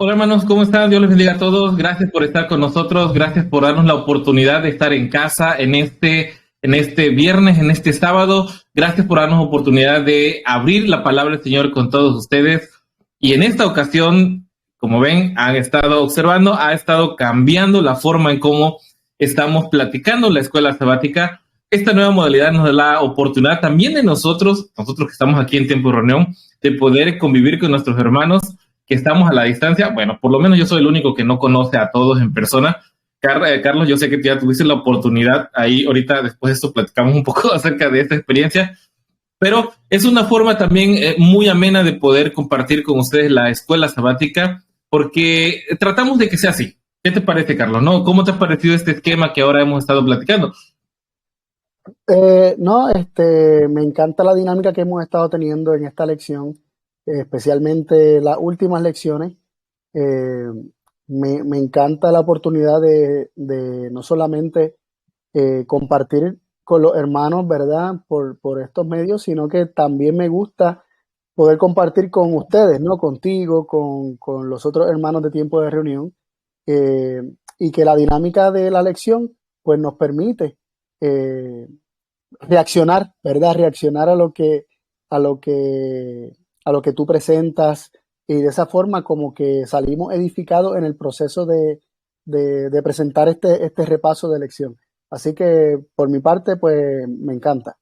Hola hermanos, ¿cómo están? Dios les bendiga a todos. Gracias por estar con nosotros. Gracias por darnos la oportunidad de estar en casa en este viernes, en este sábado. Gracias por darnos la oportunidad de abrir la palabra del Señor con todos ustedes. Y en esta ocasión, como ven, han estado observando, ha estado cambiando la forma en cómo estamos platicando en la escuela sabática. Esta nueva modalidad nos da la oportunidad también de nosotros que estamos aquí en tiempo de reunión, de poder convivir con nuestros hermanos que estamos a la distancia. Bueno, por lo menos yo soy el único que no conoce a todos en persona. Carlos, yo sé que ya tuviste la oportunidad ahí, ahorita después de esto platicamos un poco acerca de esta experiencia, pero es una forma también muy amena de poder compartir con ustedes la escuela sabática, porque tratamos de que sea así. ¿Qué te parece, Carlos? ¿No? ¿Cómo te ha parecido este esquema que ahora hemos estado platicando? No, me encanta la dinámica que hemos estado teniendo en esta lección, especialmente las últimas lecciones. Eh, me encanta la oportunidad de no solamente compartir con los hermanos, ¿verdad? Por estos medios, sino que también me gusta poder compartir con ustedes, ¿no? Contigo, con los otros hermanos de tiempo de reunión, eh, y que la dinámica de la lección, pues nos permite eh, reaccionar, ¿verdad? Reaccionar a lo que, a lo que tú presentas, y de esa forma como que salimos edificados en el proceso de presentar este repaso de lección. Así que por mi parte, pues me encanta.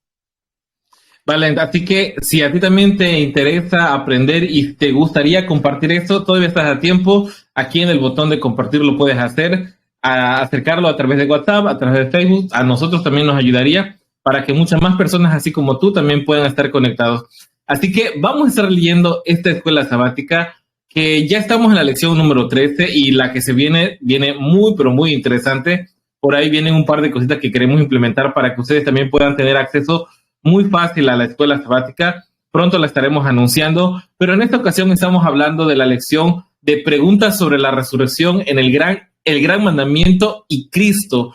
Vale, así que si a ti también te interesa aprender y te gustaría compartir esto, todavía estás a tiempo. Aquí en el botón de compartir lo puedes hacer, acercarlo a través de WhatsApp, a través de Facebook. A nosotros también nos ayudaría para que muchas más personas, así como tú, también puedan estar conectados. Así que vamos a estar leyendo esta escuela sabática, que ya estamos en la lección número 13 y la que se viene muy, pero muy interesante. Por ahí vienen un par de cositas que queremos implementar para que ustedes también puedan tener acceso muy fácil a la escuela sabática. Pronto la estaremos anunciando, pero en esta ocasión estamos hablando de la lección de preguntas sobre la resurrección en el gran mandamiento y Cristo.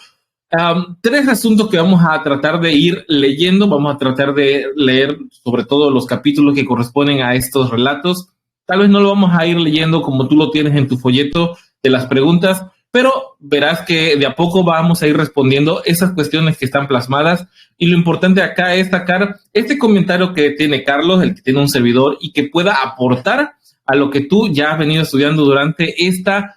Tres asuntos que vamos a tratar de ir leyendo. Vamos a tratar de leer sobre todo los capítulos que corresponden a estos relatos. Tal vez no lo vamos a ir leyendo como tú lo tienes en tu folleto de las preguntas, pero verás que de a poco vamos a ir respondiendo esas cuestiones que están plasmadas. Y lo importante acá es sacar este comentario que tiene Carlos, el que tiene un servidor, y que pueda aportar a lo que tú ya has venido estudiando durante esta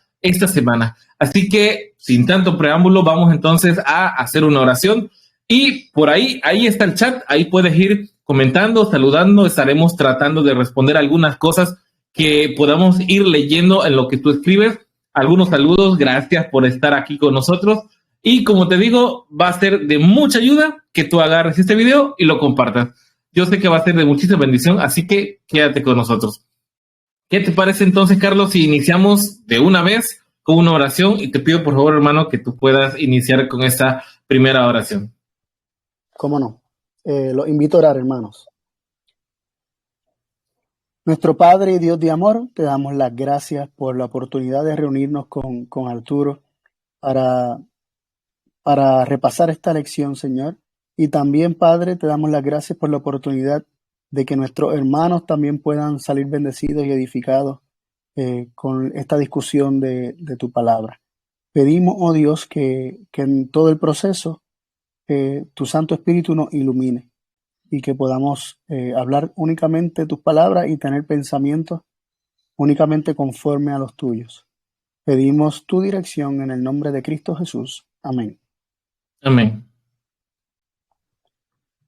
semana. Así que, sin tanto preámbulo, vamos entonces a hacer una oración. Y por ahí está el chat, ahí puedes ir comentando, saludando. Estaremos tratando de responder algunas cosas que podamos ir leyendo en lo que tú escribes. Algunos saludos, gracias por estar aquí con nosotros. Y como te digo, va a ser de mucha ayuda que tú agarres este video y lo compartas. Yo sé que va a ser de muchísima bendición, así que quédate con nosotros. ¿Qué te parece entonces, Carlos, si iniciamos de una vez con una oración? Y te pido, por favor, hermano, que tú puedas iniciar con esta primera oración. ¿Cómo no? Los invito a orar, hermanos. Nuestro Padre y Dios de amor, te damos las gracias por la oportunidad de reunirnos con Arturo para repasar esta lección, Señor. Y también, Padre, te damos las gracias por la oportunidad de que nuestros hermanos también puedan salir bendecidos y edificados con esta discusión de tu palabra. Pedimos, oh Dios, que en todo el proceso tu Santo Espíritu nos ilumine y que podamos hablar únicamente tus palabras y tener pensamientos únicamente conforme a los tuyos. Pedimos tu dirección en el nombre de Cristo Jesús. Amén. Amén.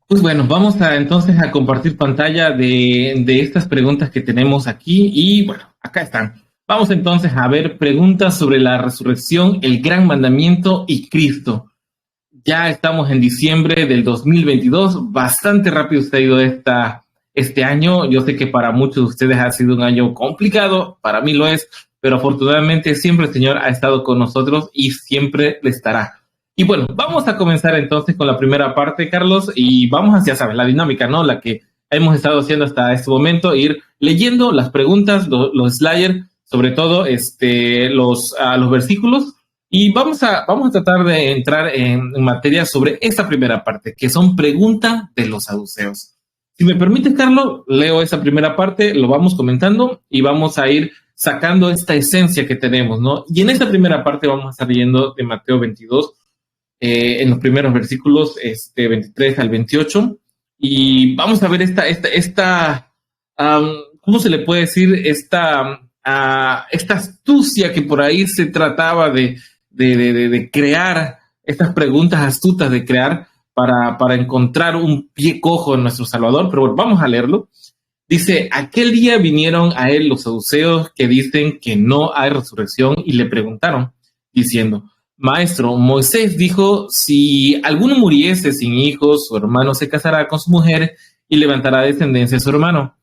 Pues bueno, vamos entonces a compartir pantalla de estas preguntas que tenemos aquí. Y bueno, acá están. Vamos entonces a ver preguntas sobre la resurrección, el gran mandamiento y Cristo. Ya estamos en diciembre del 2022, bastante rápido se ha ido este año. Yo sé que para muchos de ustedes ha sido un año complicado, para mí lo es, pero afortunadamente siempre el Señor ha estado con nosotros y siempre le estará. Y bueno, vamos a comenzar entonces con la primera parte, Carlos, y vamos hacia, sabes, la dinámica, ¿no? La que hemos estado haciendo hasta este momento, ir leyendo las preguntas, los sliders, sobre todo los versículos. Y vamos a tratar de entrar en materia sobre esta primera parte, que son preguntas de los saduceos. Si me permites, Carlos, leo esa primera parte, lo vamos comentando y vamos a ir sacando esta esencia que tenemos, ¿no? Y en esta primera parte vamos a estar leyendo de Mateo 22, en los primeros versículos 23 al 28, y vamos a ver ¿cómo se le puede decir? Esta astucia que por ahí se trataba de crear, estas preguntas astutas de crear para encontrar un pie cojo en nuestro Salvador. Pero bueno, vamos a leerlo. Dice, aquel día vinieron a él los saduceos que dicen que no hay resurrección y le preguntaron, diciendo, Maestro, Moisés dijo, si alguno muriese sin hijos, su hermano se casará con su mujer y levantará descendencia a su hermano.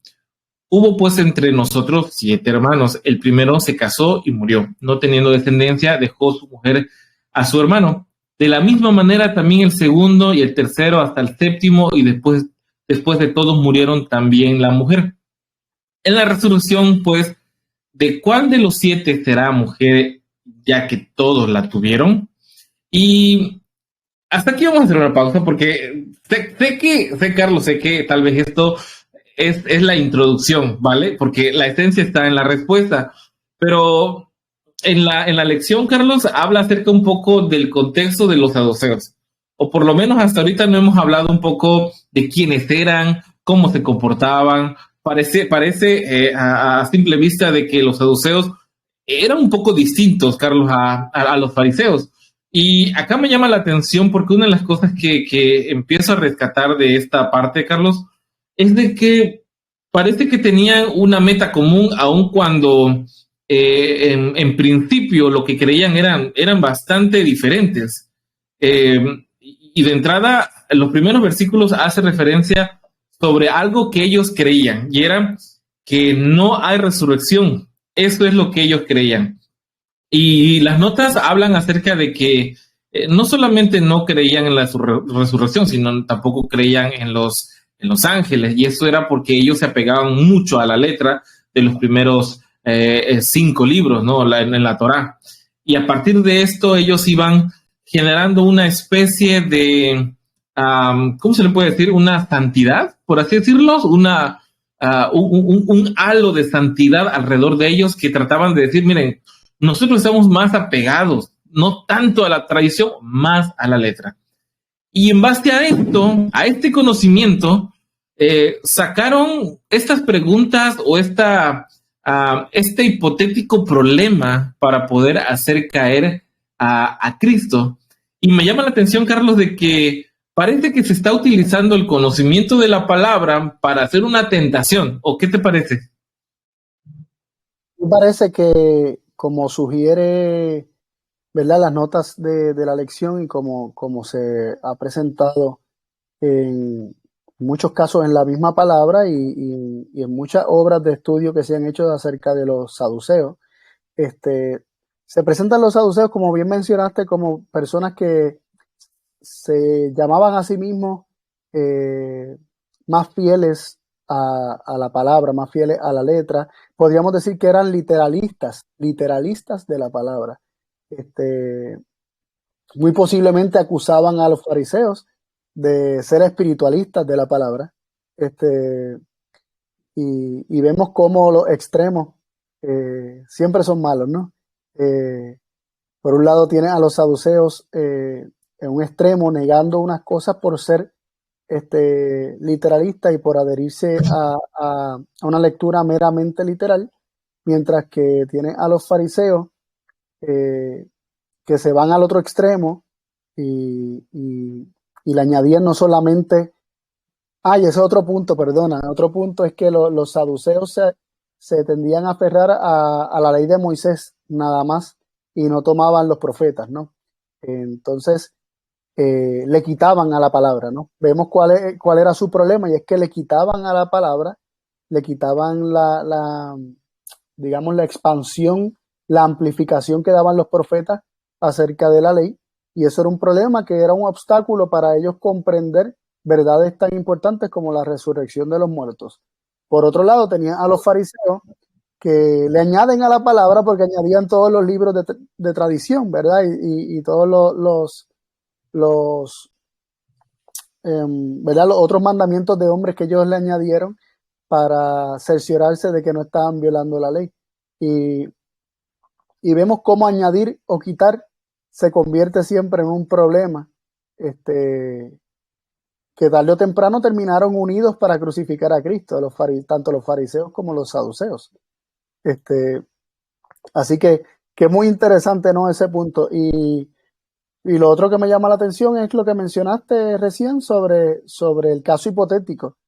Hubo pues entre nosotros 7 hermanos. El primero se casó y murió. No teniendo descendencia, dejó su mujer a su hermano. De la misma manera también el segundo y el tercero hasta el séptimo, y después de todos murieron también la mujer. En la resurrección, pues, ¿de cuál de los 7 será mujer, ya que todos la tuvieron? Y hasta aquí vamos a hacer una pausa, porque Carlos, sé que tal vez esto es la introducción, ¿vale? Porque la esencia está en la respuesta. Pero en la lección, Carlos, habla acerca un poco del contexto de los saduceos. O por lo menos hasta ahorita no hemos hablado un poco de quiénes eran, cómo se comportaban. Parece a simple vista de que los saduceos eran un poco distintos, Carlos, a los fariseos. Y acá me llama la atención porque una de las cosas que empiezo a rescatar de esta parte, Carlos, es de que parece que tenían una meta común, aun cuando en principio lo que creían eran bastante diferentes. Y de entrada, los primeros versículos hace referencia sobre algo que ellos creían, y era que no hay resurrección. Eso es lo que ellos creían. Y las notas hablan acerca de que no solamente no creían en la resurrección, sino tampoco creían en los ángeles. Y eso era porque ellos se apegaban mucho a la letra de los primeros 5 libros, ¿no? En la Torá. Y a partir de esto, ellos iban generando una especie de, ¿cómo se le puede decir? Una santidad, por así decirlo, un halo de santidad alrededor de ellos, que trataban de decir, miren, nosotros estamos más apegados, no tanto a la tradición, más a la letra. Y en base a esto, a este conocimiento, sacaron estas preguntas o este hipotético problema para poder hacer caer a Cristo. Y me llama la atención, Carlos, de que parece que se está utilizando el conocimiento de la palabra para hacer una tentación. ¿O qué te parece? Me parece que, como sugiere, ¿verdad?, las notas de la lección, y como se ha presentado en muchos casos en la misma palabra, y en muchas obras de estudio que se han hecho acerca de los saduceos, se presentan los saduceos, como bien mencionaste, como personas que se llamaban a sí mismos más fieles a la palabra, más fieles a la letra. Podríamos decir que eran literalistas de la palabra. Muy posiblemente acusaban a los fariseos de ser espiritualistas de la palabra. Y vemos cómo los extremos siempre son malos, ¿no? Por un lado tiene a los saduceos en un extremo, negando unas cosas por ser literalista y por adherirse a una lectura meramente literal, mientras que tiene a los fariseos que se van al otro extremo y le añadían no solamente, y ese otro punto, perdona, otro punto es que los saduceos se tendían a aferrar a la ley de Moisés nada más, y no tomaban los profetas, ¿no? Entonces, le quitaban a la palabra, ¿no? Vemos cuál era su problema, y es que le quitaban a la palabra, le quitaban digamos, la expansión, la amplificación que daban los profetas acerca de la ley, y eso era un problema, que era un obstáculo para ellos comprender verdades tan importantes como la resurrección de los muertos. Por otro lado, tenían a los fariseos, que le añaden a la palabra porque añadían todos los libros de tradición, ¿verdad? Y todos ¿verdad?, los otros mandamientos de hombres que ellos le añadieron para cerciorarse de que no estaban violando la ley. y, y vemos cómo añadir o quitar se convierte siempre en un problema, que tarde o temprano terminaron unidos para crucificar a Cristo, tanto los fariseos como los saduceos. Así que es muy interesante, ¿no?, ese punto. Y lo otro que me llama la atención es lo que mencionaste recién sobre el caso hipotético.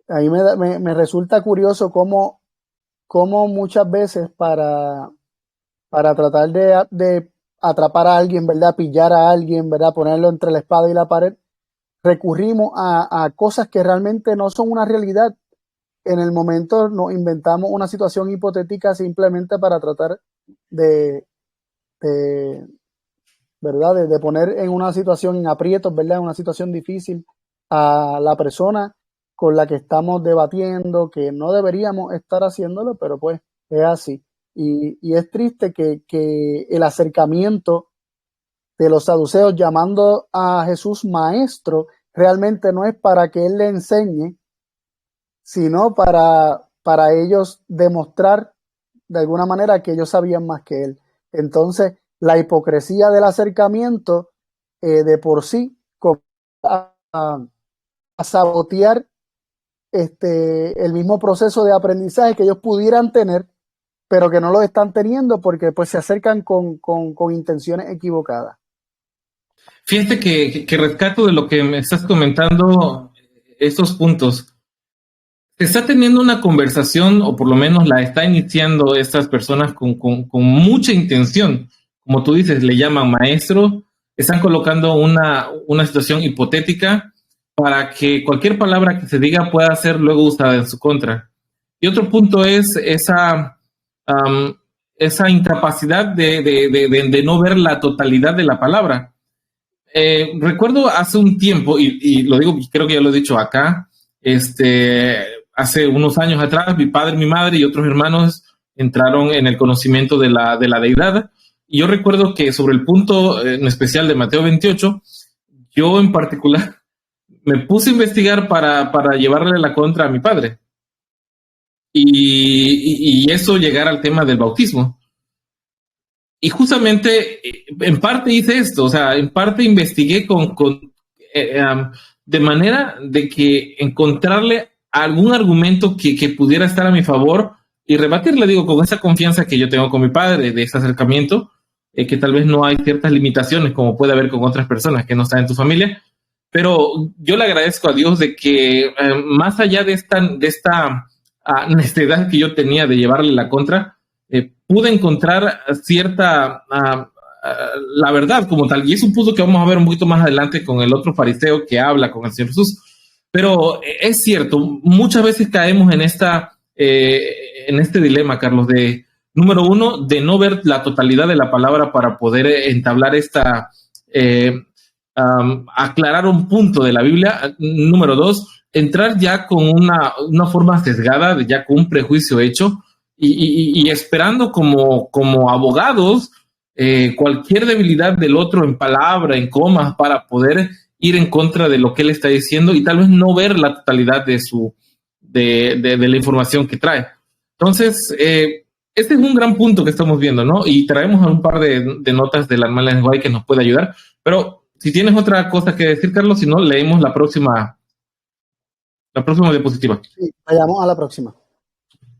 A mí me resulta curioso cómo muchas veces para tratar de atrapar a alguien, ¿verdad?, pillar a alguien, ¿verdad?, ponerlo entre la espada y la pared, recurrimos a cosas que realmente no son una realidad. En el momento nos inventamos una situación hipotética simplemente para tratar de, de ¿verdad?, de poner en una situación en aprietos, ¿verdad?, en una situación difícil a la persona con la que estamos debatiendo, que no deberíamos estar haciéndolo, pero pues es así. Y es triste que el acercamiento de los saduceos llamando a Jesús maestro realmente no es para que él le enseñe, sino para ellos demostrar de alguna manera que ellos sabían más que él. Entonces, la hipocresía del acercamiento de por sí comienza a sabotear el mismo proceso de aprendizaje que ellos pudieran tener, pero que no lo están teniendo porque pues se acercan con intenciones equivocadas. Fíjate que rescato de lo que me estás comentando estos puntos. Se está teniendo una conversación, o por lo menos la está iniciando estas personas con mucha intención. Como tú dices, le llaman maestro, están colocando una situación hipotética para que cualquier palabra que se diga pueda ser luego usada en su contra. Y otro punto es esa incapacidad de no ver la totalidad de la palabra. Recuerdo hace un tiempo, y lo digo, creo que ya lo he dicho acá, hace unos años atrás, mi padre, mi madre y otros hermanos entraron en el conocimiento de la deidad. Y yo recuerdo que sobre el punto en especial de Mateo 28, yo en particular me puse a investigar para llevarle la contra a mi padre. Y eso llegar al tema del bautismo. Y justamente, en parte hice esto, o sea, en parte investigué de manera de que encontrarle algún argumento que pudiera estar a mi favor y rebatirle, digo, con esa confianza que yo tengo con mi padre, de ese acercamiento, que tal vez no hay ciertas limitaciones como puede haber con otras personas que no están en tu familia, pero yo le agradezco a Dios de que más allá de esta necesidad que yo tenía de llevarle la contra, pude encontrar cierta, la verdad como tal, y es un punto que vamos a ver un poquito más adelante con el otro fariseo que habla con el Señor Jesús, pero es cierto, muchas veces caemos en este dilema, Carlos, de, número uno, de no ver la totalidad de la palabra para poder entablar aclarar un punto de la Biblia. Número dos, entrar ya con una forma sesgada, ya con un prejuicio hecho, y esperando como abogados cualquier debilidad del otro en palabra, en comas, para poder ir en contra de lo que él está diciendo y tal vez no ver la totalidad de la información que trae. Entonces, este es un gran punto que estamos viendo, ¿no? Y traemos un par de notas de la hermana Lenguay que nos puede ayudar, pero si tienes otra cosa que decir, Carlos, si no, leemos la próxima diapositiva. Sí, vayamos a la próxima.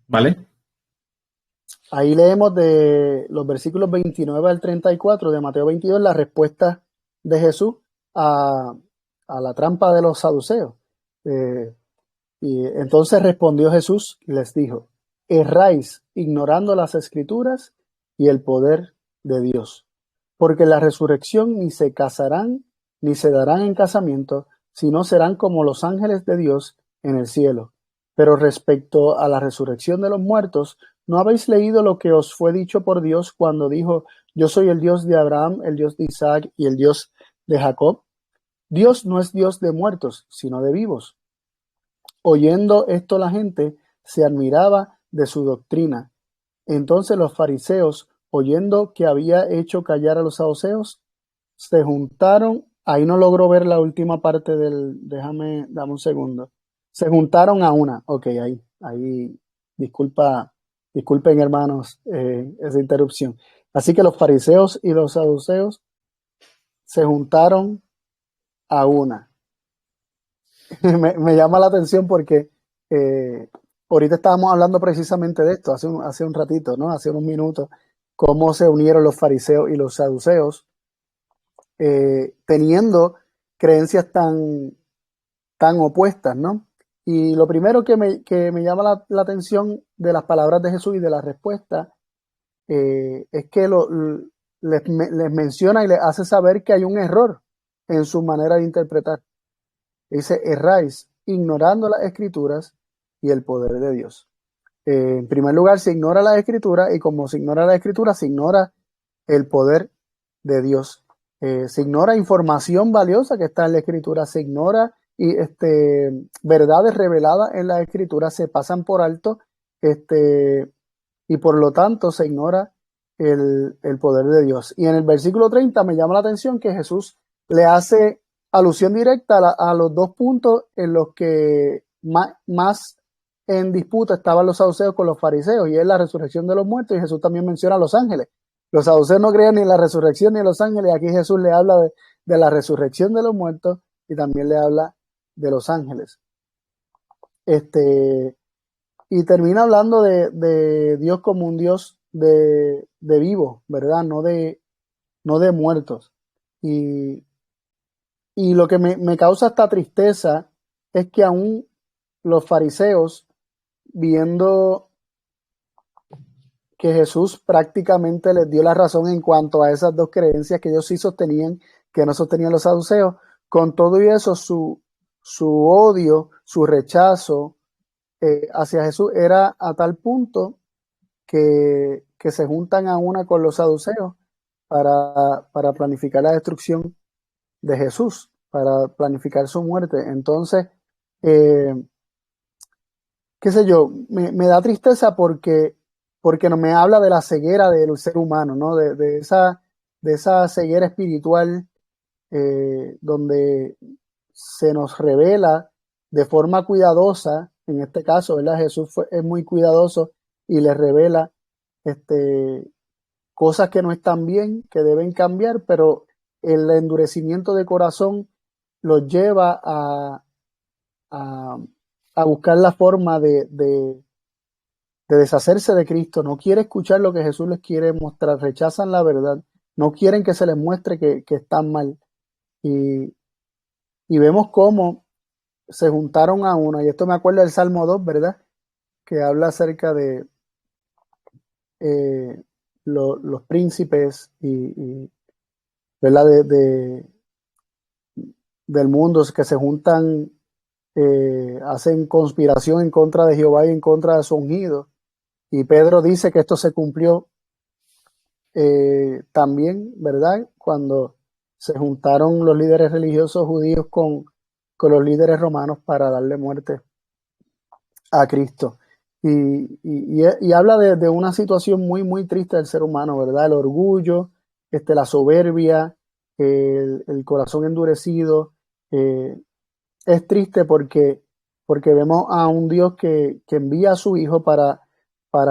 ¿Vale? Ahí leemos de los versículos 29 al 34 de Mateo 22 la respuesta de Jesús a la trampa de los saduceos. Y entonces respondió Jesús y les dijo: erráis ignorando las escrituras y el poder de Dios, porque en la resurrección ni se casarán ni se darán en casamiento, sino serán como los ángeles de Dios en el cielo. Pero respecto a la resurrección de los muertos, ¿no habéis leído lo que os fue dicho por Dios cuando dijo: yo soy el Dios de Abraham, el Dios de Isaac y el Dios de Jacob? Dios no es Dios de muertos, sino de vivos. Oyendo esto la gente se admiraba de su doctrina. Entonces los fariseos, oyendo que había hecho callar a los saduceos, se juntaron. Ahí no logro ver la última parte dame un segundo. Se juntaron a una. Ok, ahí, disculpa Disculpen, hermanos, esa interrupción. Así que los fariseos y los saduceos se juntaron a una. Me llama la atención porque ahorita estábamos hablando precisamente de esto, hace un ratito, ¿no? Hace unos minutos, cómo se unieron los fariseos y los saduceos, teniendo creencias tan opuestas, ¿no? Y lo primero que me llama la atención de las palabras de Jesús y de la respuesta es que les menciona y les hace saber que hay un error en su manera de interpretar. Dice, erráis ignorando las escrituras y el poder de Dios. En primer lugar, se ignora la escritura, y como se ignora la escritura, se ignora el poder de Dios. Se ignora información valiosa que está en la escritura, se ignora verdades reveladas en la escritura, se pasan por alto, y por lo tanto se ignora el poder de Dios. Y en el versículo 30 me llama la atención que Jesús le hace alusión directa a los dos puntos en los que más en disputa estaban los saduceos con los fariseos, y es la resurrección de los muertos, y Jesús también menciona a los ángeles. Los saduceos no creían ni en la resurrección ni en los ángeles, y aquí Jesús le habla de la resurrección de los muertos y también le habla de los ángeles. Y termina hablando de Dios como un Dios de vivos, ¿verdad? No de muertos. Y lo que me causa esta tristeza es que aún los fariseos, viendo que Jesús prácticamente les dio la razón en cuanto a esas dos creencias que ellos sí sostenían, que no sostenían los saduceos, con todo y eso su odio, su rechazo hacia Jesús era a tal punto que se juntan a una con los saduceos para planificar la destrucción de Jesús, para planificar su muerte. Entonces, qué sé yo, me da tristeza porque no me habla de la ceguera del ser humano, ¿no? De esa ceguera espiritual donde se nos revela de forma cuidadosa, en este caso, ¿verdad? Jesús es muy cuidadoso y les revela cosas que no están bien, que deben cambiar, pero el endurecimiento de corazón los lleva a buscar la forma de deshacerse de Cristo. No quiere escuchar lo que Jesús les quiere mostrar, rechazan la verdad, no quieren que se les muestre que están mal. Y vemos cómo se juntaron a una, y esto me acuerda del Salmo 2, ¿verdad? Que habla acerca de los príncipes y ¿verdad? Del mundo, que se juntan, hacen conspiración en contra de Jehová y en contra de su ungido. Y Pedro dice que esto se cumplió también, ¿verdad? Cuando se juntaron los líderes religiosos judíos con los líderes romanos para darle muerte a Cristo. Y habla de una situación muy, muy triste del ser humano, ¿verdad? El orgullo, la soberbia, el corazón endurecido. Es triste porque vemos a un Dios que envía a su Hijo para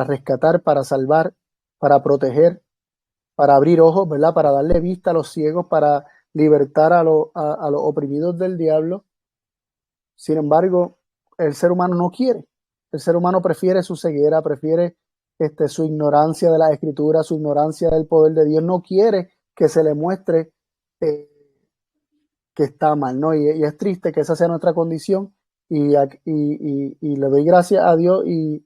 rescatar, para salvar, para proteger, para abrir ojos, ¿verdad? Para darle vista a los ciegos, para libertar a los oprimidos del diablo. Sin embargo, el ser humano no quiere. El ser humano prefiere su ceguera, prefiere su ignorancia de la Escritura, su ignorancia del poder de Dios. No quiere que se le muestre que está mal, ¿no? Y es triste que esa sea nuestra condición, y le doy gracias a Dios y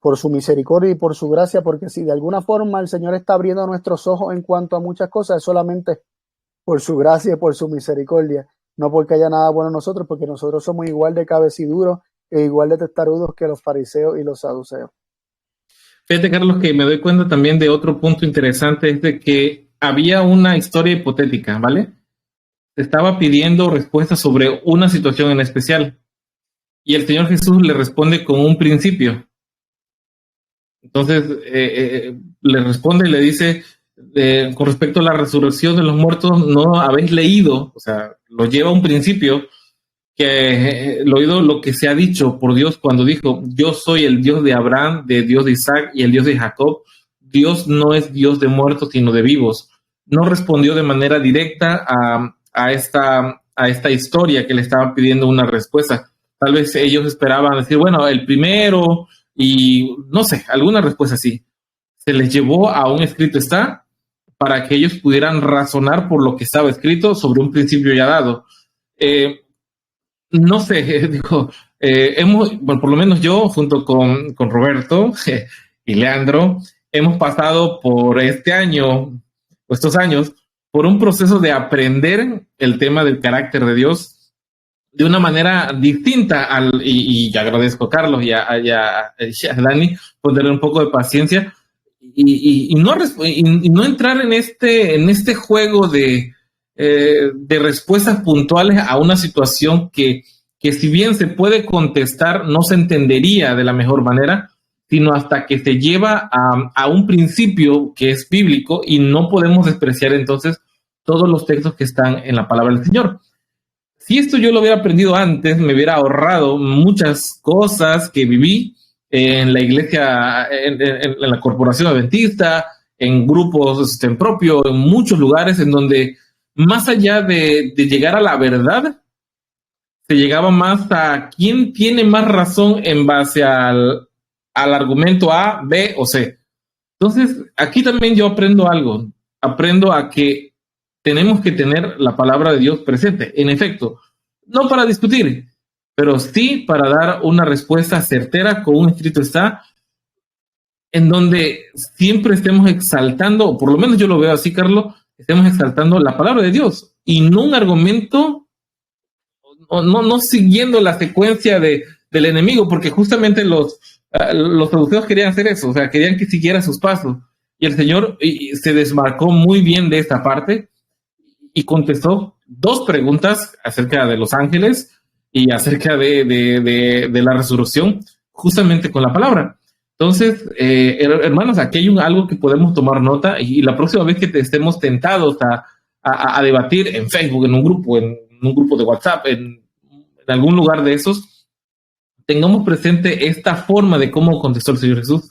por su misericordia y por su gracia, porque si de alguna forma el Señor está abriendo nuestros ojos en cuanto a muchas cosas, es solamente por su gracia y por su misericordia, no porque haya nada bueno en nosotros, porque nosotros somos igual de cabeciduros e igual de testarudos que los fariseos y los saduceos. Fíjate, Carlos, que me doy cuenta también de otro punto interesante, es de que había una historia hipotética, ¿vale? Estaba pidiendo respuestas sobre una situación en especial, y el Señor Jesús le responde con un principio. Entonces, le responde y le dice, con respecto a la resurrección de los muertos, no habéis leído, o sea, lo lleva a un principio que el oído lo que se ha dicho por Dios cuando dijo, yo soy el Dios de Abraham, de Dios de Isaac y el Dios de Jacob. Dios no es Dios de muertos, sino de vivos. No respondió de manera directa a esta historia que le estaban pidiendo una respuesta. Tal vez ellos esperaban decir, bueno, el primero y no sé, alguna respuesta así. Se les llevó a un escrito está para que ellos pudieran razonar por lo que estaba escrito sobre un principio ya dado. No sé, digo, bueno, por lo menos yo, junto con Roberto y Leandro, hemos pasado por este año, o estos años, por un proceso de aprender el tema del carácter de Dios de una manera distinta y agradezco a Carlos y a Dani por tener un poco de paciencia y no entrar en este juego de respuestas puntuales a una situación que si bien se puede contestar, no se entendería de la mejor manera, sino hasta que se lleva a un principio que es bíblico y no podemos despreciar entonces todos los textos que están en la palabra del Señor. Si esto yo lo hubiera aprendido antes, me hubiera ahorrado muchas cosas que viví en la iglesia, en la corporación adventista, en grupos en propio, en muchos lugares en donde más allá de llegar a la verdad, se llegaba más a quién tiene más razón en base al argumento A, B o C. Entonces, aquí también yo aprendo algo. Aprendo a que tenemos que tener la palabra de Dios presente. En efecto, no para discutir, pero sí para dar una respuesta certera con un escrito está, en donde siempre estemos exaltando, o por lo menos yo lo veo así, Carlos, estemos exaltando la palabra de Dios y no un argumento, no siguiendo la secuencia del enemigo, porque justamente los saduceos querían hacer eso, o sea, querían que siguiera sus pasos. Y el Señor se desmarcó muy bien de esta parte y contestó 2 preguntas acerca de los ángeles y acerca de la resurrección, justamente con la palabra. Entonces, hermanos, aquí hay algo que podemos tomar nota y la próxima vez que estemos tentados a debatir en Facebook, en un grupo de WhatsApp, en algún lugar de esos, tengamos presente esta forma de cómo contestó el Señor Jesús,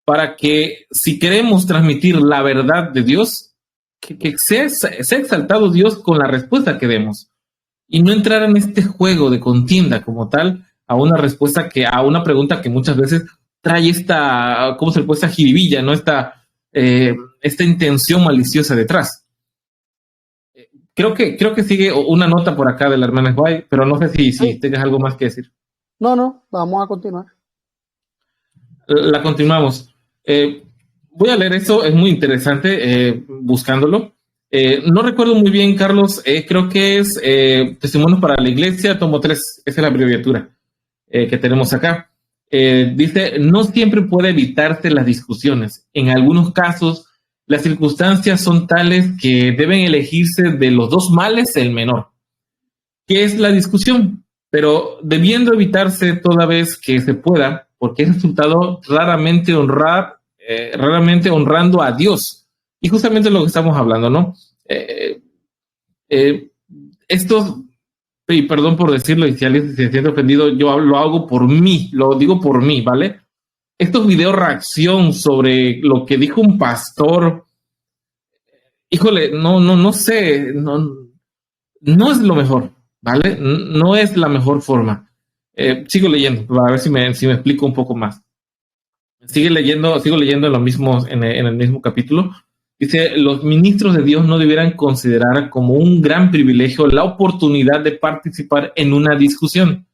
para que si queremos transmitir la verdad de Dios, que sea exaltado Dios con la respuesta que demos y no entrar en este juego de contienda como tal a una respuesta a una pregunta que muchas veces trae esta, ¿cómo se le puede? Esta jiribilla, ¿no? Esta intención maliciosa detrás. Creo que sigue una nota por acá de la hermana Guay, pero no sé si tengas algo más que decir. No, vamos a continuar. La continuamos. Voy a leer eso, es muy interesante buscándolo. No recuerdo muy bien, Carlos, creo que es Testimonios para la Iglesia, tomo 3, esa es la abreviatura que tenemos acá. Dice, no siempre puede evitarse las discusiones. En algunos casos, las circunstancias son tales que deben elegirse de los 2 males el menor. ¿Qué es la discusión? Pero debiendo evitarse toda vez que se pueda, porque es resultado raramente honrando a Dios. Y justamente lo que estamos hablando, ¿no? Esto, y perdón por decirlo, y si alguien se siente ofendido, yo lo hago por mí, lo digo por mí, ¿vale? Estos videos reacción sobre lo que dijo un pastor, híjole, no sé, no es lo mejor, ¿vale? No es la mejor forma. Sigo leyendo, a ver si me explico un poco más. Sigo leyendo en el mismo capítulo. Dice, los ministros de Dios no debieran considerar como un gran privilegio la oportunidad de participar en una discusión.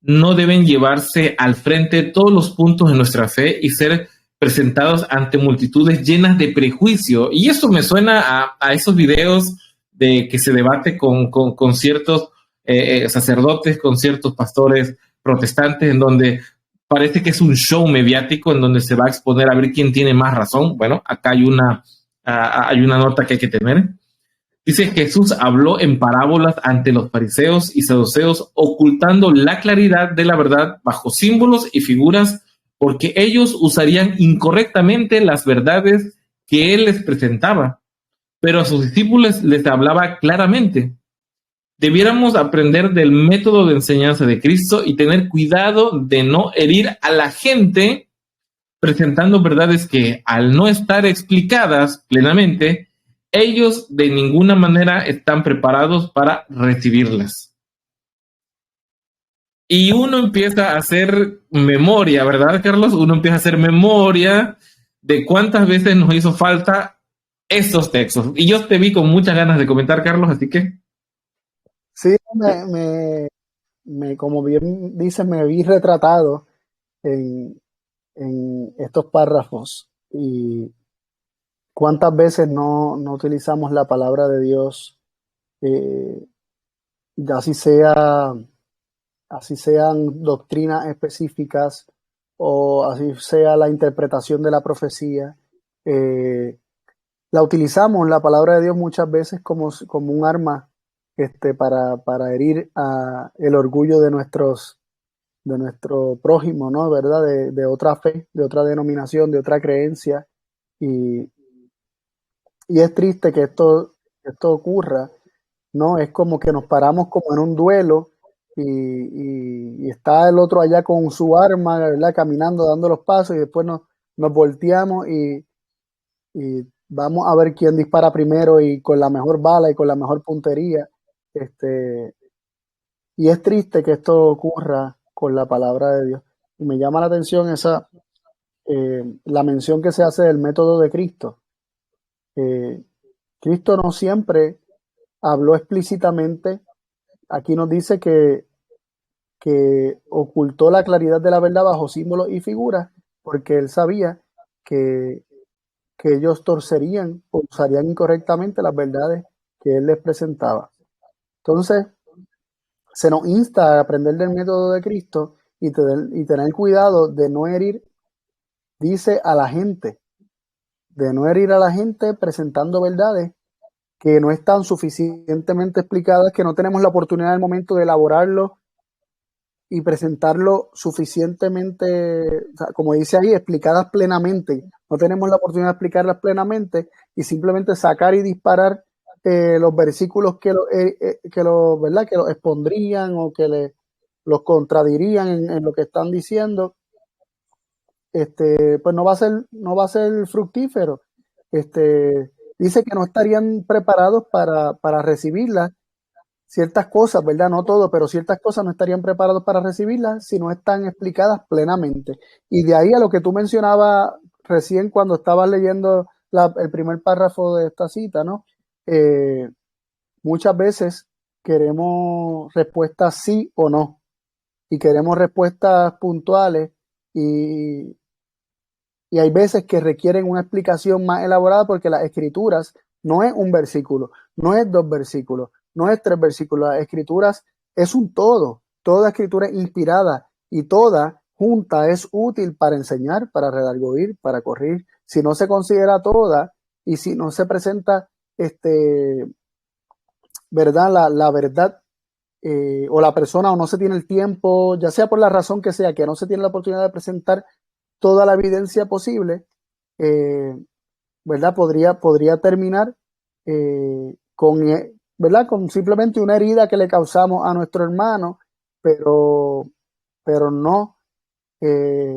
No deben llevarse al frente todos los puntos de nuestra fe y ser presentados ante multitudes llenas de prejuicio. Y eso me suena a esos videos de que se debate con ciertos sacerdotes, con ciertos pastores protestantes, en donde parece que es un show mediático en donde se va a exponer a ver quién tiene más razón. Bueno, acá hay una nota que hay que tener. Dice, Jesús habló en parábolas ante los fariseos y saduceos, ocultando la claridad de la verdad bajo símbolos y figuras, porque ellos usarían incorrectamente las verdades que él les presentaba. Pero a sus discípulos les hablaba claramente. debiéramos aprender del método de enseñanza de Cristo y tener cuidado de no herir a la gente presentando verdades que, al no estar explicadas plenamente, ellos de ninguna manera están preparados para recibirlas. Y uno empieza a hacer memoria, ¿verdad, Carlos? Uno empieza a hacer memoria de cuántas veces nos hizo falta estos textos. Y yo te vi con muchas ganas de comentar, Carlos, así que... Sí, como bien dices, me vi retratado en estos párrafos, y cuántas veces no utilizamos la palabra de Dios, así sean doctrinas específicas o así sea la interpretación de la profecía. La utilizamos, la palabra de Dios, muchas veces como un arma para herir el orgullo de nuestro prójimo, ¿no? ¿Verdad? De otra fe, de otra denominación, de otra creencia. Y es triste que esto ocurra, ¿no? Es como que nos paramos como en un duelo y está el otro allá con su arma, ¿verdad? Caminando, dando los pasos, y después nos volteamos y vamos a ver quién dispara primero y con la mejor bala y con la mejor puntería. Y es triste que esto ocurra con la palabra de Dios. Y me llama la atención la mención que se hace del método de Cristo. Cristo no siempre habló explícitamente. Aquí nos dice que ocultó la claridad de la verdad bajo símbolos y figuras, porque él sabía que ellos torcerían o usarían incorrectamente las verdades que él les presentaba. Entonces, se nos insta a aprender del método de Cristo y tener cuidado de no herir, dice, a la gente, de no herir a la gente presentando verdades que no están suficientemente explicadas, que no tenemos la oportunidad en el momento de elaborarlo y presentarlo suficientemente, o sea, como dice ahí, explicadas plenamente. No tenemos la oportunidad de explicarlas plenamente y simplemente sacar y disparar los versículos que ¿verdad? Que los expondrían o que los contradirían en lo que están diciendo. Pues no va a ser fructífero. Dice que no estarían preparados para recibirlas. Ciertas cosas, ¿verdad? No todo, pero ciertas cosas no estarían preparados para recibirlas si no están explicadas plenamente. Y de ahí a lo que tú mencionabas recién cuando estabas leyendo el primer párrafo de esta cita, ¿no? Muchas veces queremos respuestas sí o no, y queremos respuestas puntuales, y hay veces que requieren una explicación más elaborada, porque las escrituras no es un versículo, no es 2 versículos, no es 3 versículos. Las escrituras es un todo. Toda escritura es inspirada y toda junta es útil para enseñar, para redarguir, para corregir. Si no se considera toda y si no se presenta verdad, la verdad, o la persona, o no se tiene el tiempo, ya sea por la razón que sea, que no se tiene la oportunidad de presentar toda la evidencia posible, ¿verdad? Podría terminar ¿verdad? Con simplemente una herida que le causamos a nuestro hermano, pero no,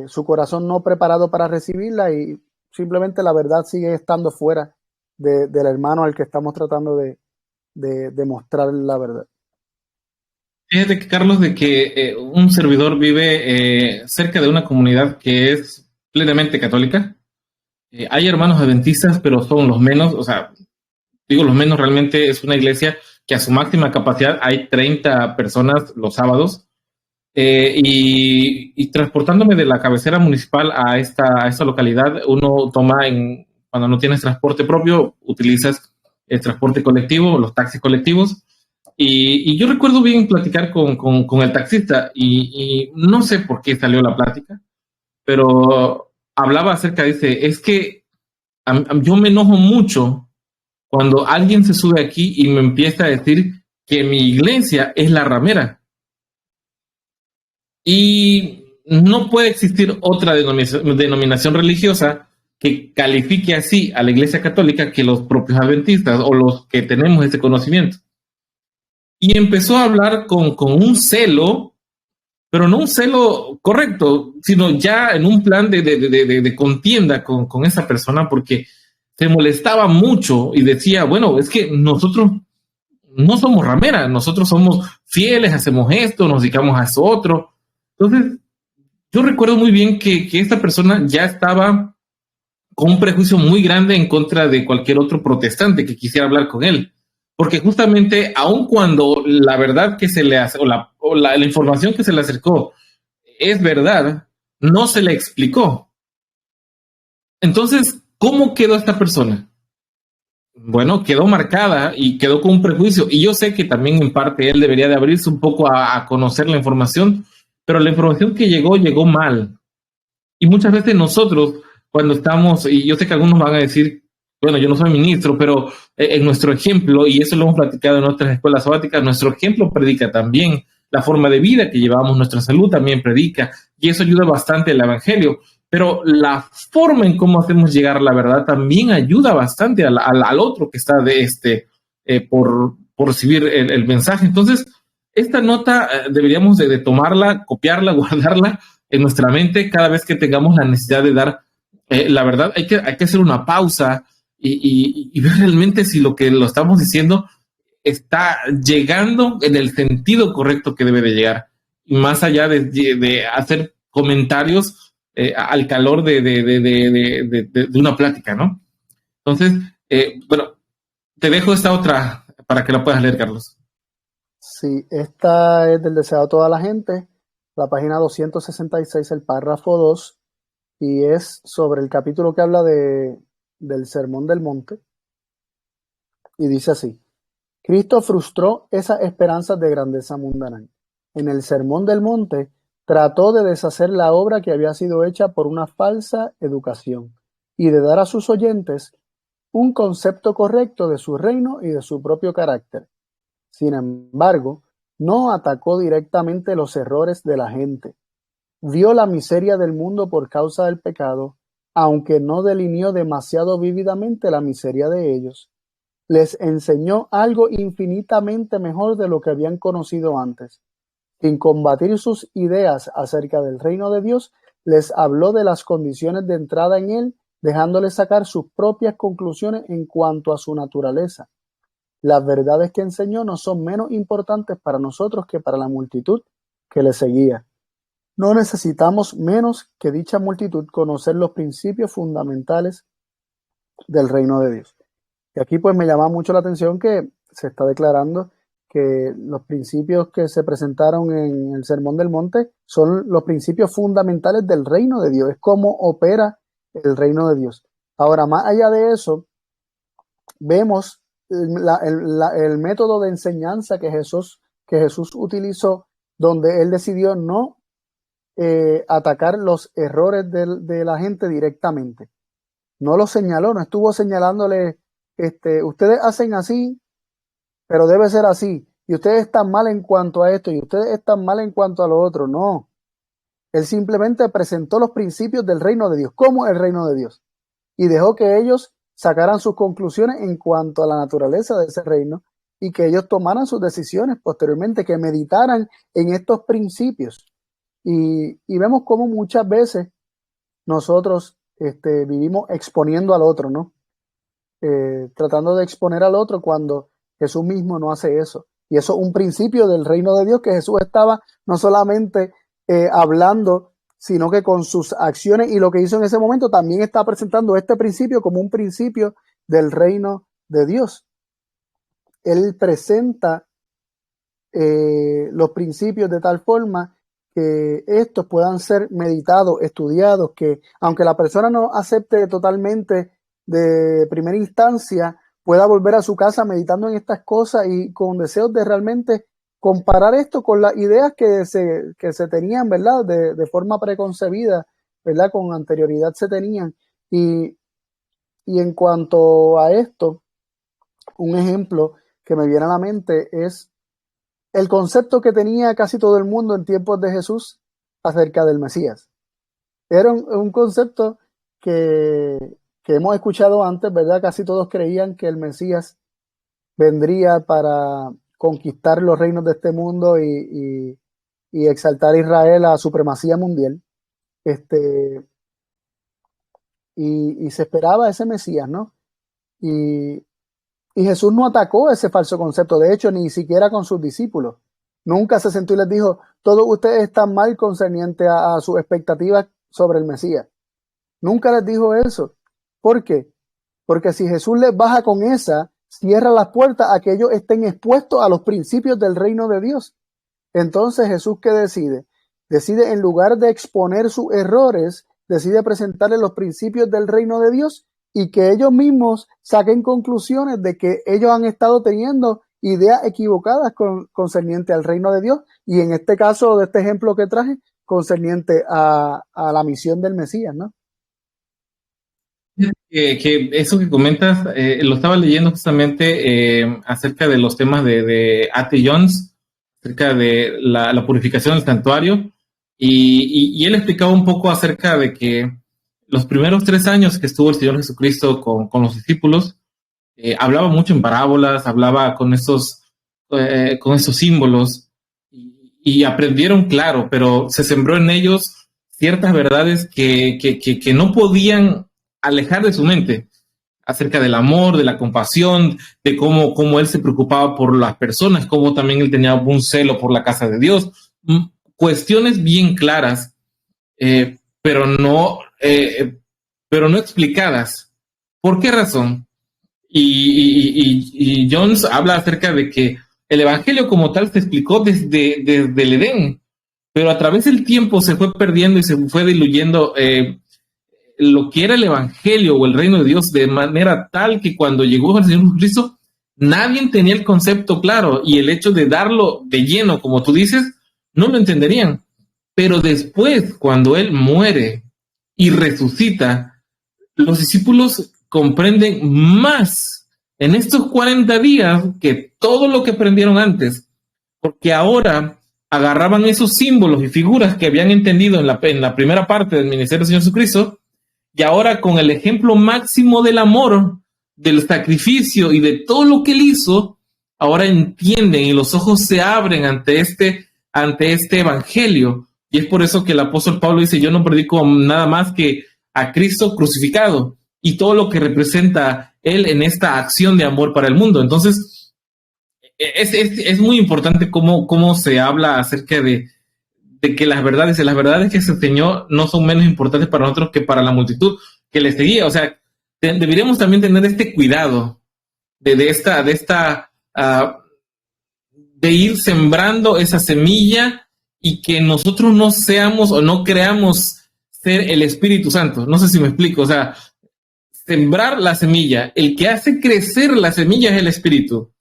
su corazón no preparado para recibirla, y simplemente la verdad sigue estando fuera del hermano al que estamos tratando de mostrar la verdad. Fíjate que, Carlos, de que un servidor vive cerca de una comunidad que es plenamente católica. Hay hermanos adventistas, pero son los menos. O sea, digo los menos, realmente es una iglesia que a su máxima capacidad hay 30 personas los sábados. Y transportándome de la cabecera municipal a esta localidad, uno toma, cuando no tienes transporte propio, utilizas el transporte colectivo, los taxis colectivos. Y yo recuerdo bien platicar con el taxista, y no sé por qué salió la plática, pero hablaba acerca, dice, es que yo me enojo mucho cuando alguien se sube aquí y me empieza a decir que mi iglesia es la ramera. Y no puede existir otra denominación religiosa que califique así a la Iglesia Católica que los propios adventistas o los que tenemos ese conocimiento. y empezó a hablar con un celo, pero no un celo correcto, sino ya en un plan de contienda con esa persona, porque se molestaba mucho y decía, bueno, es que nosotros no somos rameras, nosotros somos fieles, hacemos esto, nos dedicamos a eso otro. Entonces, yo recuerdo muy bien que esta persona ya estaba con un prejuicio muy grande en contra de cualquier otro protestante que quisiera hablar con él. Porque justamente, aun cuando la verdad que se le hace, la información que se le acercó es verdad, no se le explicó. Entonces, ¿cómo quedó esta persona? Bueno, quedó marcada y quedó con un prejuicio. Y yo sé que también en parte él debería de abrirse un poco a conocer la información, pero la información que llegó mal. Y muchas veces nosotros, cuando estamos, y yo sé que algunos van a decir, bueno, yo no soy ministro, pero en nuestro ejemplo, y eso lo hemos platicado en otras escuelas sabáticas, nuestro ejemplo predica también, la forma de vida que llevamos, nuestra salud también predica, y eso ayuda bastante el evangelio. Pero la forma en cómo hacemos llegar la verdad también ayuda bastante al otro que está por recibir el mensaje. Entonces, esta nota deberíamos de tomarla, copiarla, guardarla en nuestra mente cada vez que tengamos la necesidad de dar la verdad. Hay que hacer una pausa y ver realmente si lo que lo estamos diciendo está llegando en el sentido correcto que debe de llegar. Y más allá de hacer comentarios al calor de una plática, ¿no? Entonces, bueno, te dejo esta otra para que la puedas leer, Carlos. Sí, esta es del Deseado a toda la gente, la página 266, el párrafo 2, y es sobre el capítulo que habla del Sermón del Monte, y dice así: Cristo frustró esas esperanzas de grandeza mundana. En el Sermón del Monte trató de deshacer la obra que había sido hecha por una falsa educación y de dar a sus oyentes un concepto correcto de su reino y de su propio carácter. Sin embargo, no atacó directamente los errores de la gente. Vio la miseria del mundo por causa del pecado, aunque no delineó demasiado vívidamente la miseria de ellos. Les enseñó algo infinitamente mejor de lo que habían conocido antes. Sin combatir sus ideas acerca del reino de Dios, les habló de las condiciones de entrada en él, dejándoles sacar sus propias conclusiones en cuanto a su naturaleza. Las verdades que enseñó no son menos importantes para nosotros que para la multitud que le seguía. No necesitamos menos que dicha multitud conocer los principios fundamentales del reino de Dios. Y aquí pues me llama mucho la atención que se está declarando que los principios que se presentaron en el Sermón del Monte son los principios fundamentales del reino de Dios, es cómo opera el reino de Dios. Ahora, más allá de eso, vemos el método de enseñanza que Jesús utilizó, donde él decidió no atacar los errores de la gente directamente. No los señaló, no estuvo señalándole, ustedes hacen así, pero debe ser así, y ustedes están mal en cuanto a esto, y ustedes están mal en cuanto a lo otro. No, él simplemente presentó los principios del reino de Dios, como el reino de Dios, y dejó que ellos sacaran sus conclusiones en cuanto a la naturaleza de ese reino, y que ellos tomaran sus decisiones posteriormente, que meditaran en estos principios. Y vemos cómo muchas veces nosotros vivimos exponiendo al otro, ¿no? Tratando de exponer al otro cuando Jesús mismo no hace eso. Y eso es un principio del reino de Dios que Jesús estaba no solamente hablando, sino que con sus acciones y lo que hizo en ese momento también está presentando este principio como un principio del reino de Dios. Él presenta los principios de tal forma que estos puedan ser meditados, estudiados, que aunque la persona no acepte totalmente de primera instancia, pueda volver a su casa meditando en estas cosas y con deseos de realmente comparar esto con las ideas que se tenían, ¿verdad? De forma preconcebida, ¿verdad? Con anterioridad se tenían. Y en cuanto a esto, un ejemplo que me viene a la mente es el concepto que tenía casi todo el mundo en tiempos de Jesús acerca del Mesías. Era un concepto que hemos escuchado antes, ¿verdad? Casi todos creían que el Mesías vendría para conquistar los reinos de este mundo y exaltar a Israel a supremacía mundial. Y se esperaba ese Mesías, ¿no? Y Jesús no atacó ese falso concepto, de hecho, ni siquiera con sus discípulos. Nunca se sentó y les dijo, todos ustedes están mal concerniente a sus expectativas sobre el Mesías. Nunca les dijo eso. ¿Por qué? Porque si Jesús les baja con esa, cierra las puertas a que ellos estén expuestos a los principios del reino de Dios. Entonces, ¿Jesús qué decide? Decide, en lugar de exponer sus errores, decide presentarles los principios del reino de Dios y que ellos mismos saquen conclusiones de que ellos han estado teniendo ideas equivocadas concerniente al reino de Dios, y en este caso de este ejemplo que traje, concerniente a la misión del Mesías, ¿no? Que eso que comentas, lo estaba leyendo justamente acerca de los temas de A.T. Jones, acerca de la purificación del santuario, y él explicaba un poco acerca de que los primeros 3 años que estuvo el Señor Jesucristo con los discípulos, hablaba mucho en parábolas, hablaba con esos símbolos, y aprendieron, claro, pero se sembró en ellos ciertas verdades que no podían alejar de su mente, acerca del amor, de la compasión, de cómo él se preocupaba por las personas, cómo también él tenía un celo por la casa de Dios. Cuestiones bien claras, pero no explicadas. ¿Por qué razón? Y Jones habla acerca de que el evangelio como tal se explicó desde el Edén, pero a través del tiempo se fue perdiendo y se fue diluyendo lo que era el evangelio o el reino de Dios, de manera tal que cuando llegó el Señor Jesucristo, nadie tenía el concepto claro, y el hecho de darlo de lleno, como tú dices, no lo entenderían. Pero después, cuando Él muere y resucita, los discípulos comprenden más en estos 40 días que todo lo que aprendieron antes, porque ahora agarraban esos símbolos y figuras que habían entendido en la primera parte del ministerio del Señor Jesucristo, y ahora con el ejemplo máximo del amor, del sacrificio y de todo lo que Él hizo, ahora entienden y los ojos se abren ante este evangelio. Y es por eso que el apóstol Pablo dice, yo no predico nada más que a Cristo crucificado y todo lo que representa Él en esta acción de amor para el mundo. Entonces, es muy importante cómo se habla acerca de que las verdades que se enseñó no son menos importantes para nosotros que para la multitud que le seguía. O sea, deberíamos también tener este cuidado de ir sembrando esa semilla, y que nosotros no seamos o no creamos ser el Espíritu Santo. No sé si me explico. O sea, sembrar la semilla, el que hace crecer la semilla es el Espíritu.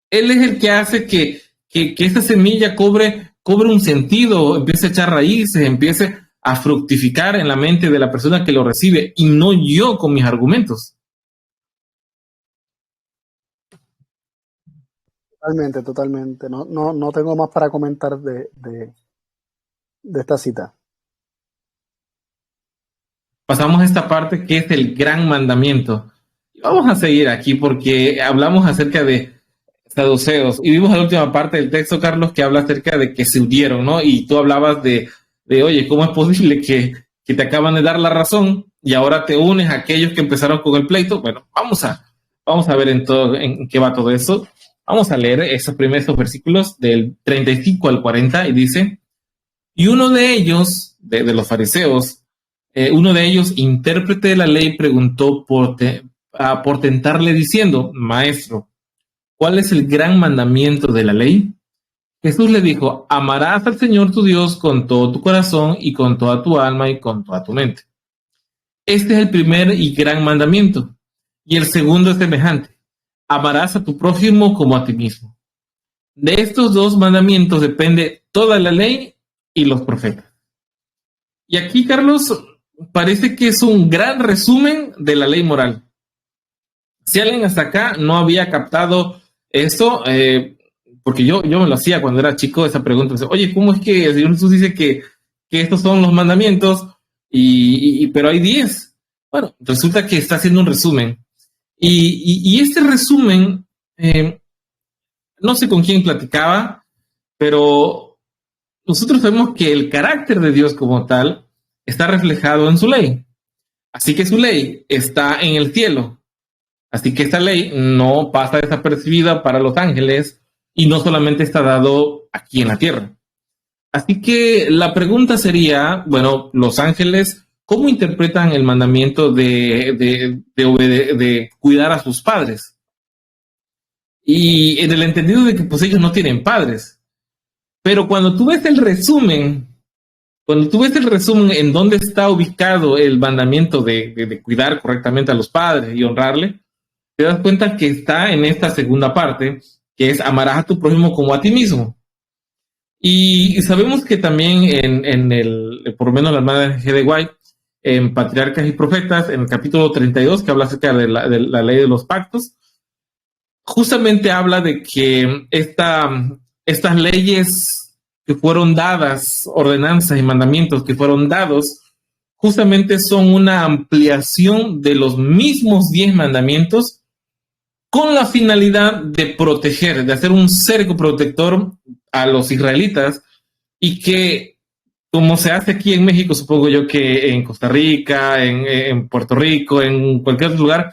Él es el que hace que esa semilla cobre un sentido, empiece a echar raíces, empiece a fructificar en la mente de la persona que lo recibe, y no yo con mis argumentos. Totalmente. No tengo más para comentar de esta cita. Pasamos a esta parte que es el gran mandamiento. Vamos a seguir aquí porque hablamos acerca de saduceos, y vimos la última parte del texto, Carlos, que habla acerca de que se hundieron, ¿no? Y tú hablabas de oye, ¿cómo es posible que te acaban de dar la razón y ahora te unes a aquellos que empezaron con el pleito? Bueno, vamos a ver en qué va todo eso. Vamos a leer esos primeros versículos del 35 al 40, y dice, y uno de ellos, de los fariseos, uno de ellos, intérprete de la ley, preguntó por tentarle diciendo, maestro, ¿cuál es el gran mandamiento de la ley? Jesús le dijo, amarás al Señor tu Dios con todo tu corazón y con toda tu alma y con toda tu mente. Este es el primer y gran mandamiento. Y el segundo es semejante, amarás a tu prójimo como a ti mismo. De estos 2 mandamientos depende toda la ley y los profetas. Y aquí, Carlos, parece que es un gran resumen de la ley moral. Si alguien hasta acá no había captado esto, porque yo me lo hacía cuando era chico, esa pregunta, oye, ¿cómo es que el Señor Jesús dice que estos son los mandamientos, pero hay 10? Bueno, resulta que está haciendo un resumen. Y este resumen no sé con quién platicaba, pero nosotros sabemos que el carácter de Dios como tal está reflejado en su ley. Así que su ley está en el cielo. Así que esta ley no pasa desapercibida para los ángeles y no solamente está dado aquí en la tierra. Así que la pregunta sería, bueno, los ángeles, ¿cómo interpretan el mandamiento de cuidar a sus padres? Y en el entendido de que pues ellos no tienen padres. Pero cuando tú ves el resumen en dónde está ubicado el mandamiento de cuidar correctamente a los padres y honrarle, te das cuenta que está en esta segunda parte, que es amarás a tu prójimo como a ti mismo. Y sabemos que también por lo menos la hermana G. de White, en Patriarcas y Profetas, en el capítulo 32, que habla acerca de la ley de los pactos, justamente habla de que estas leyes que fueron dadas, ordenanzas y mandamientos que fueron dados, justamente son una ampliación de los mismos 10 mandamientos con la finalidad de proteger, de hacer un cerco protector a los israelitas y que, como se hace aquí en México, supongo yo que en Costa Rica, en Puerto Rico, en cualquier otro lugar,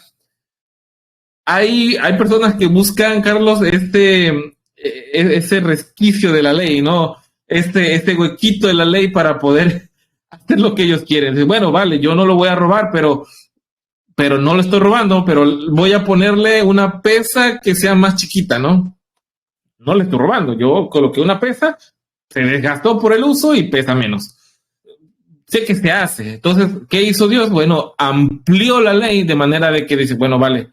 hay personas que buscan, Carlos, ese resquicio de la ley, ¿no? Este huequito de la ley para poder hacer lo que ellos quieren. Bueno, vale, yo no lo voy a robar, pero no lo estoy robando, pero voy a ponerle una pesa que sea más chiquita, ¿no? No le estoy robando, yo coloqué una pesa, se desgastó por el uso y pesa menos. Sé que se hace. Entonces, ¿qué hizo Dios? Bueno, amplió la ley de manera de que dice, bueno, vale,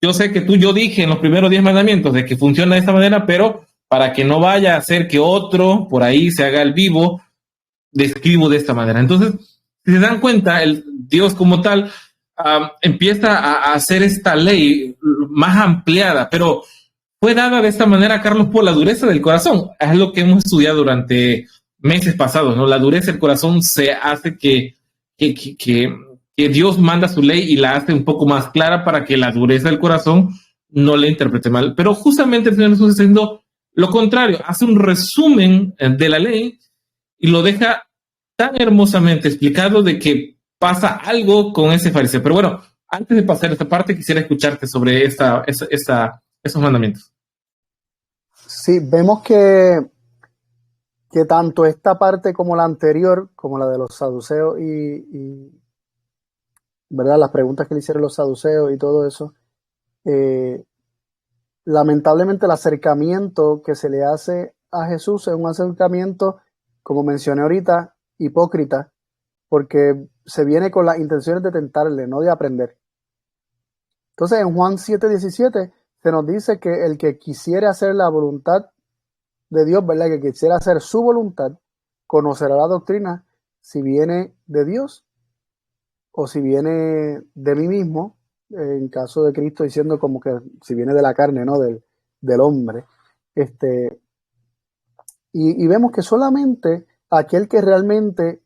yo sé que yo dije en los primeros 10 mandamientos de que funciona de esta manera, pero para que no vaya a ser que otro por ahí se haga el vivo, describo de esta manera. Entonces, si se dan cuenta, el Dios como tal empieza a hacer esta ley más ampliada, pero fue dada de esta manera, Carlos, por la dureza del corazón. Es lo que hemos estudiado durante meses pasados, ¿no? La dureza del corazón se hace que Dios manda su ley y la hace un poco más clara para que la dureza del corazón no la interprete mal. Pero justamente el Señor Jesús está haciendo lo contrario, hace un resumen de la ley y lo deja tan hermosamente explicado de que pasa algo con ese fariseo. Pero bueno, antes de pasar a esta parte, quisiera escucharte sobre esos mandamientos. Sí, vemos que tanto esta parte como la anterior, como la de los saduceos ¿verdad? Las preguntas que le hicieron los saduceos y todo eso, eh, lamentablemente el acercamiento que se le hace a Jesús es un acercamiento, como mencioné ahorita, hipócrita, porque se viene con las intenciones de tentarle, no de aprender. Entonces en Juan 7:17 se nos dice que el que quisiera hacer la voluntad de Dios, ¿verdad? Que quisiera hacer su voluntad, conocerá la doctrina si viene de Dios o si viene de mí mismo, en caso de Cristo diciendo como que si viene de la carne, ¿no? Del hombre. Y vemos que solamente aquel que realmente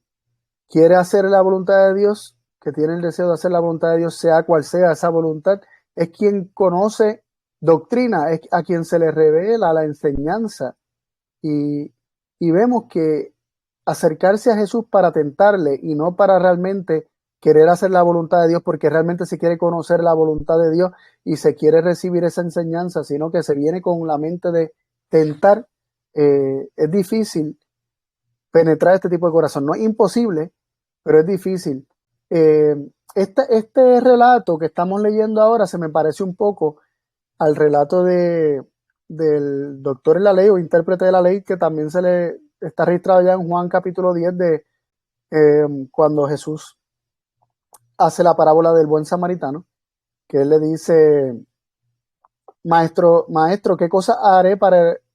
quiere hacer la voluntad de Dios, que tiene el deseo de hacer la voluntad de Dios, sea cual sea esa voluntad, es quien conoce doctrina, es a quien se le revela la enseñanza. Y vemos que acercarse a Jesús para tentarle y no para realmente querer hacer la voluntad de Dios, porque realmente se quiere conocer la voluntad de Dios y se quiere recibir esa enseñanza, sino que se viene con la mente de tentar, es difícil penetrar este tipo de corazón. No es imposible, pero es difícil. Este relato que estamos leyendo ahora se me parece un poco al relato del doctor en la ley o intérprete de la ley, que también se le está registrado ya en Juan capítulo 10 de cuando Jesús hace la parábola del buen samaritano, que él le dice, maestro, ¿qué cosas haré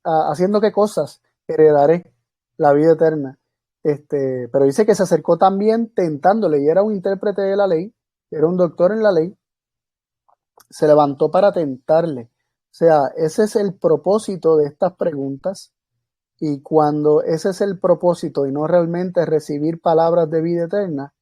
haciendo qué cosas heredaré la vida eterna? Pero dice que se acercó también tentándole, y era un intérprete de la ley, era un doctor en la ley, se levantó para tentarle. O sea, ese es el propósito de estas preguntas, y cuando ese es el propósito y no realmente recibir palabras de vida eterna,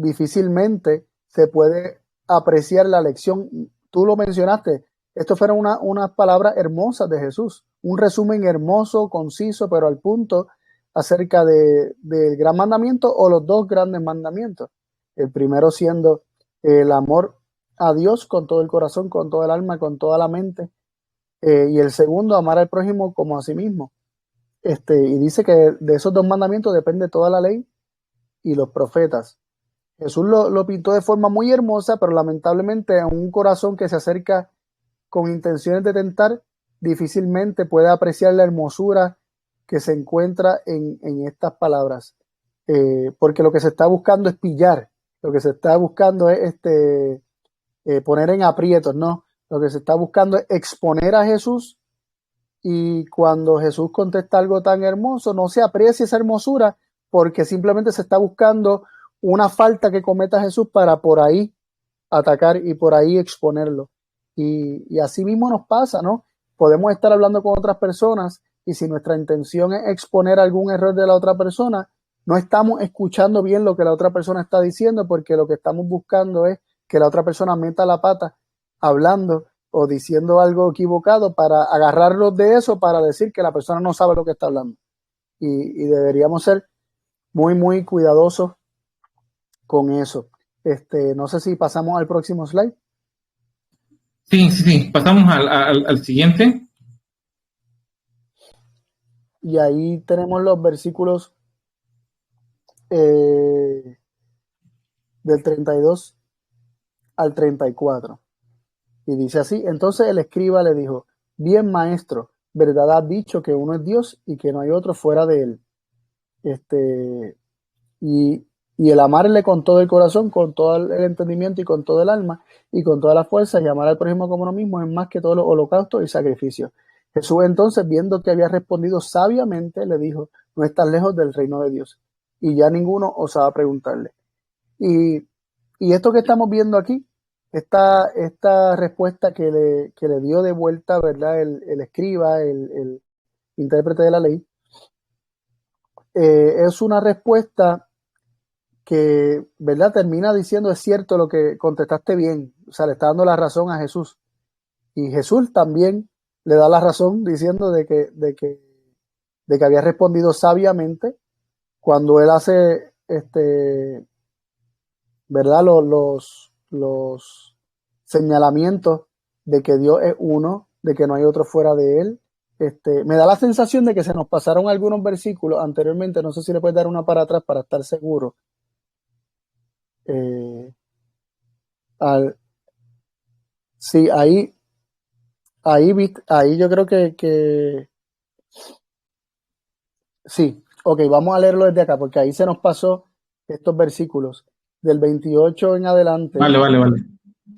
difícilmente se puede apreciar la lección. Tú lo mencionaste, Esto fueron unas palabras hermosas de Jesús, un resumen hermoso, conciso, pero al punto acerca del gran mandamiento o los dos grandes mandamientos. El primero siendo el amor a Dios con todo el corazón, con toda el alma, con toda la mente. Y el segundo, amar al prójimo como a sí mismo. Y dice que de esos dos mandamientos depende toda la ley y los profetas. Jesús lo pintó de forma muy hermosa, pero lamentablemente a un corazón que se acerca con intenciones de tentar, difícilmente puede apreciar la hermosura que se encuentra en estas palabras. Porque lo que se está buscando es pillar, lo que se está buscando es poner en aprietos, ¿no? Lo que se está buscando es exponer a Jesús, y cuando Jesús contesta algo tan hermoso, no se aprecia esa hermosura porque simplemente se está buscando una falta que cometa Jesús para por ahí atacar y por ahí exponerlo. Y así mismo nos pasa, ¿no? Podemos estar hablando con otras personas y si nuestra intención es exponer algún error de la otra persona, no estamos escuchando bien lo que la otra persona está diciendo, porque lo que estamos buscando es que la otra persona meta la pata hablando o diciendo algo equivocado para agarrarlos de eso para decir que la persona no sabe lo que está hablando. Y deberíamos ser muy, muy cuidadosos con eso. No sé si pasamos al próximo slide. Sí. Pasamos al siguiente. Y ahí tenemos los versículos del 32 al 34. Y dice así: entonces el escriba le dijo: bien, maestro, verdad has dicho que uno es Dios y que no hay otro fuera de él. Y el amarle con todo el corazón, con todo el entendimiento y con todo el alma y con toda la fuerza, y amar al prójimo como uno mismo, es más que todos los holocaustos y sacrificios. Jesús entonces, viendo que había respondido sabiamente, le dijo: no estás lejos del reino de Dios. Y ya ninguno osaba preguntarle. Y esto que estamos viendo aquí, esta respuesta que le dio de vuelta, ¿verdad?, el escriba, el intérprete de la ley, es una respuesta que, ¿verdad?, termina diciendo: es cierto lo que contestaste bien. O sea, le está dando la razón a Jesús. Y Jesús también le da la razón diciendo de que había respondido sabiamente cuando él hace, ¿verdad?, los señalamientos de que Dios es uno, de que no hay otro fuera de él. Me da la sensación de que se nos pasaron algunos versículos anteriormente. No sé si le puedes dar una para atrás para estar seguro. Sí, ahí yo creo que sí. Ok, vamos a leerlo desde acá, porque ahí se nos pasó estos versículos del 28 en adelante. Vale.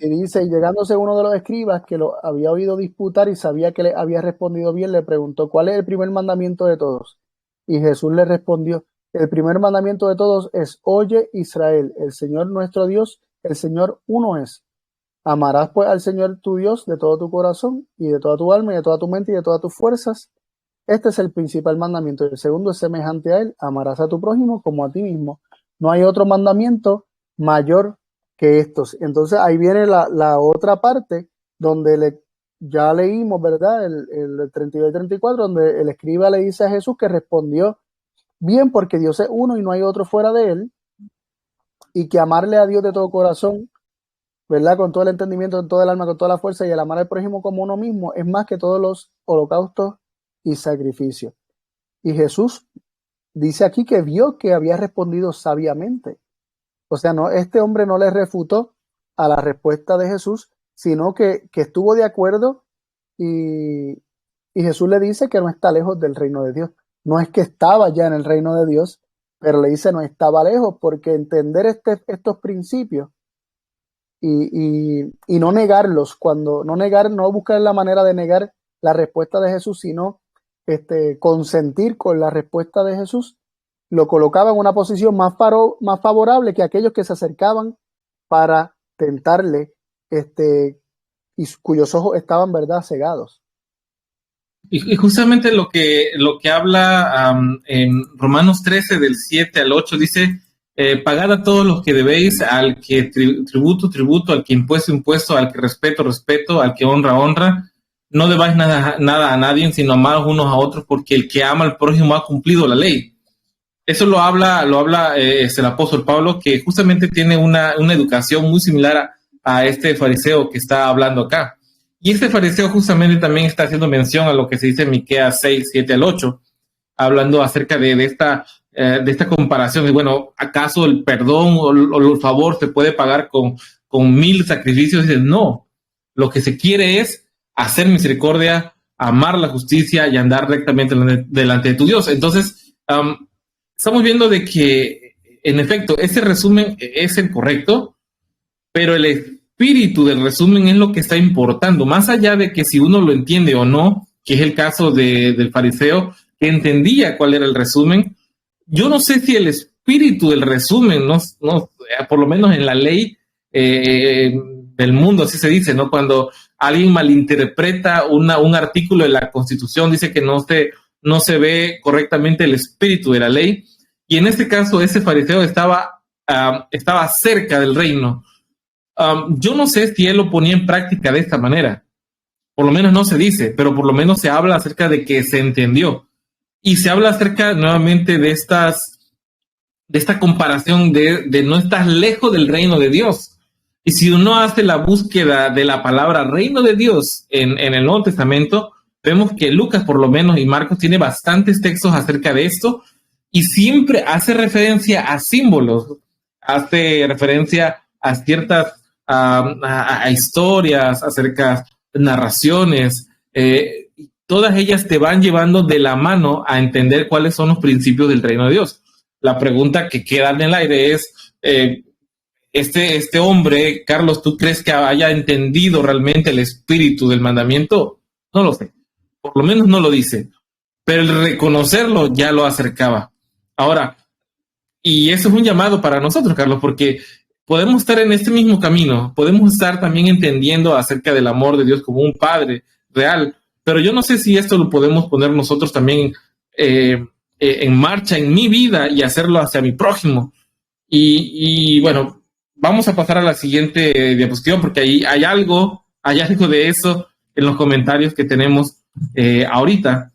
Y dice: y llegándose uno de los escribas que lo había oído disputar y sabía que le había respondido bien, le preguntó: ¿cuál es el primer mandamiento de todos? Y Jesús le respondió: el primer mandamiento de todos es: oye, Israel, el Señor nuestro Dios, el Señor uno es. Amarás pues al Señor tu Dios de todo tu corazón y de toda tu alma y de toda tu mente y de todas tus fuerzas. Este es el principal mandamiento. Y el segundo es semejante a él: amarás a tu prójimo como a ti mismo. No hay otro mandamiento mayor que estos. Entonces ahí viene la otra parte donde ya leímos, ¿verdad? El 32 y 34, donde el escriba le dice a Jesús que respondió bien porque Dios es uno y no hay otro fuera de él, y que amarle a Dios de todo corazón, ¿verdad?, con todo el entendimiento, con todo el alma, con toda la fuerza, y el amar al prójimo como uno mismo, es más que todos los holocaustos y sacrificios. Y Jesús dice aquí que vio que había respondido sabiamente. O sea, no, este hombre no le refutó a la respuesta de Jesús, sino que estuvo de acuerdo, y Jesús le dice que no está lejos del reino de Dios. No es que estaba ya en el reino de Dios, pero le dice no estaba lejos, porque entender estos principios y no negarlos, no buscar la manera de negar la respuesta de Jesús, sino consentir con la respuesta de Jesús, lo colocaba en una posición más favorable que aquellos que se acercaban para tentarle, y cuyos ojos estaban, ¿verdad?, cegados. Y justamente lo que habla en Romanos 13, del 7 al 8, dice: pagad a todos los que debéis, al que tributo, al que impuesto, al que respeto, al que honra. No debáis nada a nadie, sino amados unos a otros, porque el que ama al prójimo ha cumplido la ley. Eso lo habla el apóstol Pablo, que justamente tiene una educación muy similar a este fariseo que está hablando acá. Y este fariseo justamente también está haciendo mención a lo que se dice en Miqueas 6, 7 al 8, hablando acerca de esta comparación. Y bueno, ¿acaso el perdón o el favor se puede pagar con 1000 sacrificios? Y dice, no, lo que se quiere es hacer misericordia, amar la justicia y andar rectamente delante de tu Dios. Entonces, estamos viendo de que, en efecto, ese resumen es el correcto, pero el espíritu del resumen es lo que está importando, más allá de que si uno lo entiende o no, que es el caso del fariseo, que entendía cuál era el resumen. Yo no sé si el espíritu del resumen, por lo menos en la ley del mundo, así se dice, ¿no? Cuando alguien malinterpreta un artículo de la Constitución, dice que no se ve correctamente el espíritu de la ley. Y en este caso, ese fariseo estaba cerca del reino. Yo no sé si él lo ponía en práctica de esta manera. Por lo menos no se dice, pero por lo menos se habla acerca de que se entendió. Y se habla acerca nuevamente de esta comparación de no estar lejos del reino de Dios. Y si uno hace la búsqueda de la palabra reino de Dios en el Nuevo Testamento, vemos que Lucas por lo menos y Marcos tiene bastantes textos acerca de esto y siempre hace referencia a símbolos, hace referencia a ciertas a historias, acerca de narraciones, todas ellas te van llevando de la mano a entender cuáles son los principios del reino de Dios. La pregunta que queda en el aire es, este hombre, Carlos, ¿tú crees que haya entendido realmente el espíritu del mandamiento? No lo sé, por lo menos no lo dice, pero el reconocerlo ya lo acercaba. Ahora, y eso es un llamado para nosotros, Carlos, porque podemos estar en este mismo camino, podemos estar también entendiendo acerca del amor de Dios como un Padre real, pero yo no sé si esto lo podemos poner nosotros también en marcha en mi vida y hacerlo hacia mi prójimo. Y bueno, vamos a pasar a la siguiente diapositiva porque ahí hay algo de eso en los comentarios que tenemos ahorita.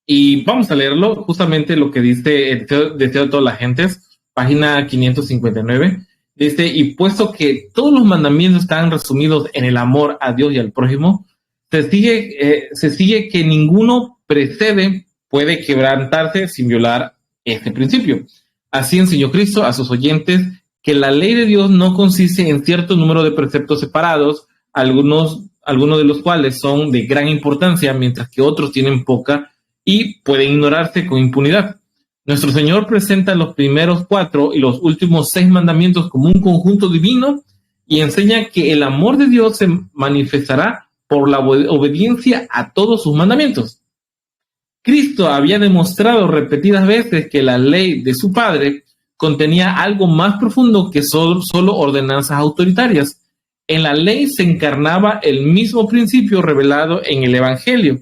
Y vamos a leerlo, justamente lo que dice el deseo de todas las gentes, página 559. Dice, y puesto que todos los mandamientos están resumidos en el amor a Dios y al prójimo, se sigue que ninguno puede quebrantarse sin violar este principio. Así enseñó Cristo a sus oyentes que la ley de Dios no consiste en cierto número de preceptos separados, algunos de los cuales son de gran importancia, mientras que otros tienen poca y pueden ignorarse con impunidad. Nuestro Señor presenta los primeros 4 y los últimos 6 mandamientos como un conjunto divino y enseña que el amor de Dios se manifestará por la obediencia a todos sus mandamientos. Cristo había demostrado repetidas veces que la ley de su Padre contenía algo más profundo que solo ordenanzas autoritarias. En la ley se encarnaba el mismo principio revelado en el Evangelio.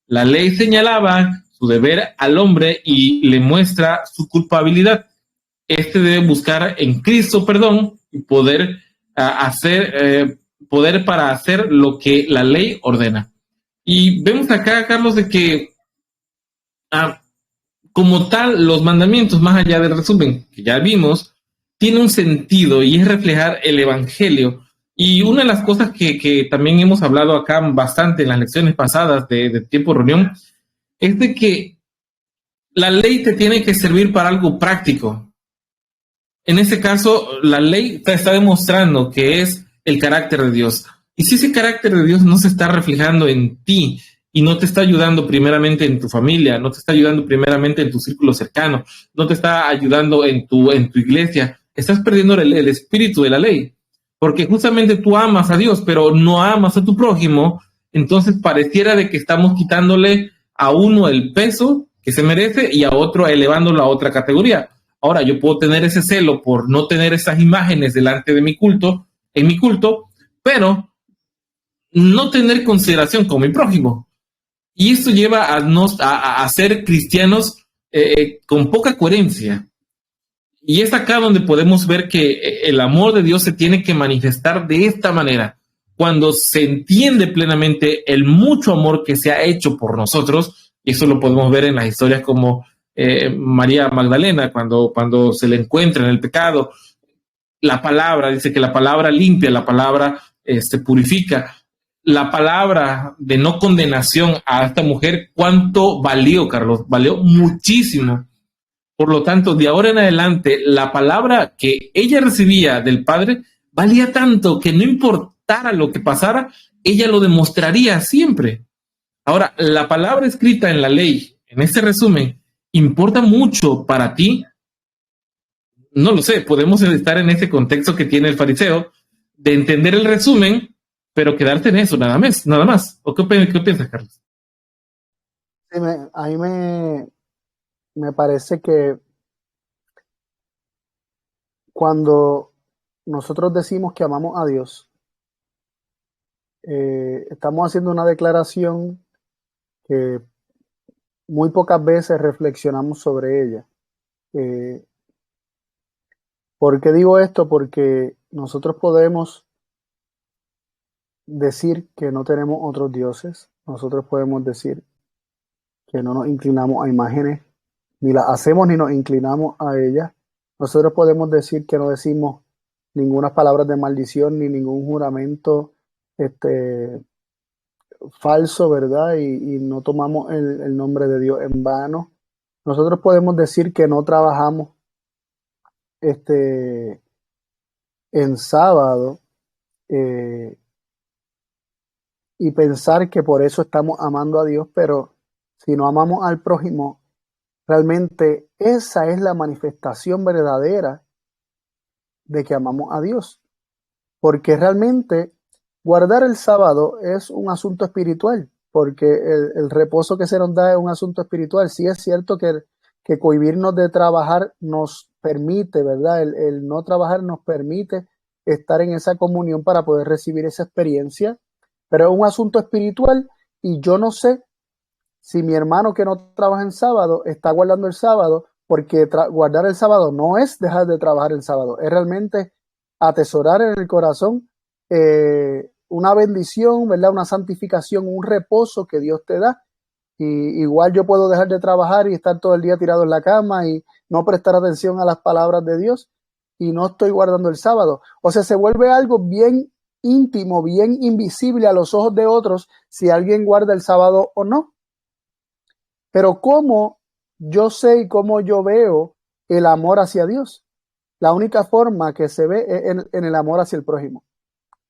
La ley señalaba su deber al hombre y le muestra su culpabilidad. Este debe buscar en Cristo perdón y poder para hacer lo que la ley ordena. Y vemos acá, Carlos, de que como tal, los mandamientos, más allá del resumen que ya vimos, tiene un sentido y es reflejar el Evangelio. Y una de las cosas que también hemos hablado acá bastante en las lecciones pasadas de tiempo de reunión es de que la ley te tiene que servir para algo práctico. En este caso, la ley te está demostrando que es el carácter de Dios. Y si ese carácter de Dios no se está reflejando en ti y no te está ayudando primeramente en tu familia, no te está ayudando primeramente en tu círculo cercano, no te está ayudando en tu iglesia, estás perdiendo el espíritu de la ley. Porque justamente tú amas a Dios, pero no amas a tu prójimo, entonces pareciera de que estamos quitándole a uno el peso que se merece y a otro elevándolo a otra categoría. Ahora, yo puedo tener ese celo por no tener esas imágenes delante de mi culto, pero no tener consideración con mi prójimo. Y esto lleva a ser cristianos con poca coherencia. Y es acá donde podemos ver que el amor de Dios se tiene que manifestar de esta manera. Cuando se entiende plenamente el mucho amor que se ha hecho por nosotros, y eso lo podemos ver en las historias como María Magdalena, cuando se le encuentra en el pecado, la palabra, dice que la palabra limpia, la palabra purifica. La palabra de no condenación a esta mujer, ¿cuánto valió, Carlos? Valió muchísimo. Por lo tanto, de ahora en adelante, la palabra que ella recibía del Padre valía tanto que no importara lo que pasara, ella lo demostraría siempre. Ahora, la palabra escrita en la ley, en este resumen, ¿importa mucho para ti? No lo sé, podemos estar en ese contexto que tiene el fariseo, de entender el resumen, pero quedarte en eso, nada más. ¿O qué piensas, Carlos? Sí, a mí me parece que cuando nosotros decimos que amamos a Dios, estamos haciendo una declaración que muy pocas veces reflexionamos sobre ella. ¿Por qué digo esto? Porque nosotros podemos decir que no tenemos otros dioses, nosotros podemos decir que no nos inclinamos a imágenes, ni las hacemos ni nos inclinamos a ellas. Nosotros podemos decir que no decimos ninguna palabra de maldición ni ningún juramento falso, ¿verdad? Y no tomamos el nombre de Dios en vano. Nosotros podemos decir que no trabajamos en sábado y pensar que por eso estamos amando a Dios, pero si no amamos al prójimo, realmente esa es la manifestación verdadera de que amamos a Dios, porque realmente guardar el sábado es un asunto espiritual, porque el reposo que se nos da es un asunto espiritual. Sí es cierto que cohibirnos de trabajar nos permite, ¿verdad? El no trabajar nos permite estar en esa comunión para poder recibir esa experiencia, pero es un asunto espiritual y yo no sé si mi hermano que no trabaja en sábado está guardando el sábado, porque guardar el sábado no es dejar de trabajar el sábado, es realmente atesorar en el corazón una bendición, ¿verdad? Una santificación, un reposo que Dios te da. Y igual yo puedo dejar de trabajar y estar todo el día tirado en la cama y no prestar atención a las palabras de Dios y no estoy guardando el sábado. O sea, se vuelve algo bien íntimo, bien invisible a los ojos de otros si alguien guarda el sábado o no. Pero ¿cómo yo sé y cómo yo veo el amor hacia Dios? La única forma que se ve es en el amor hacia el prójimo.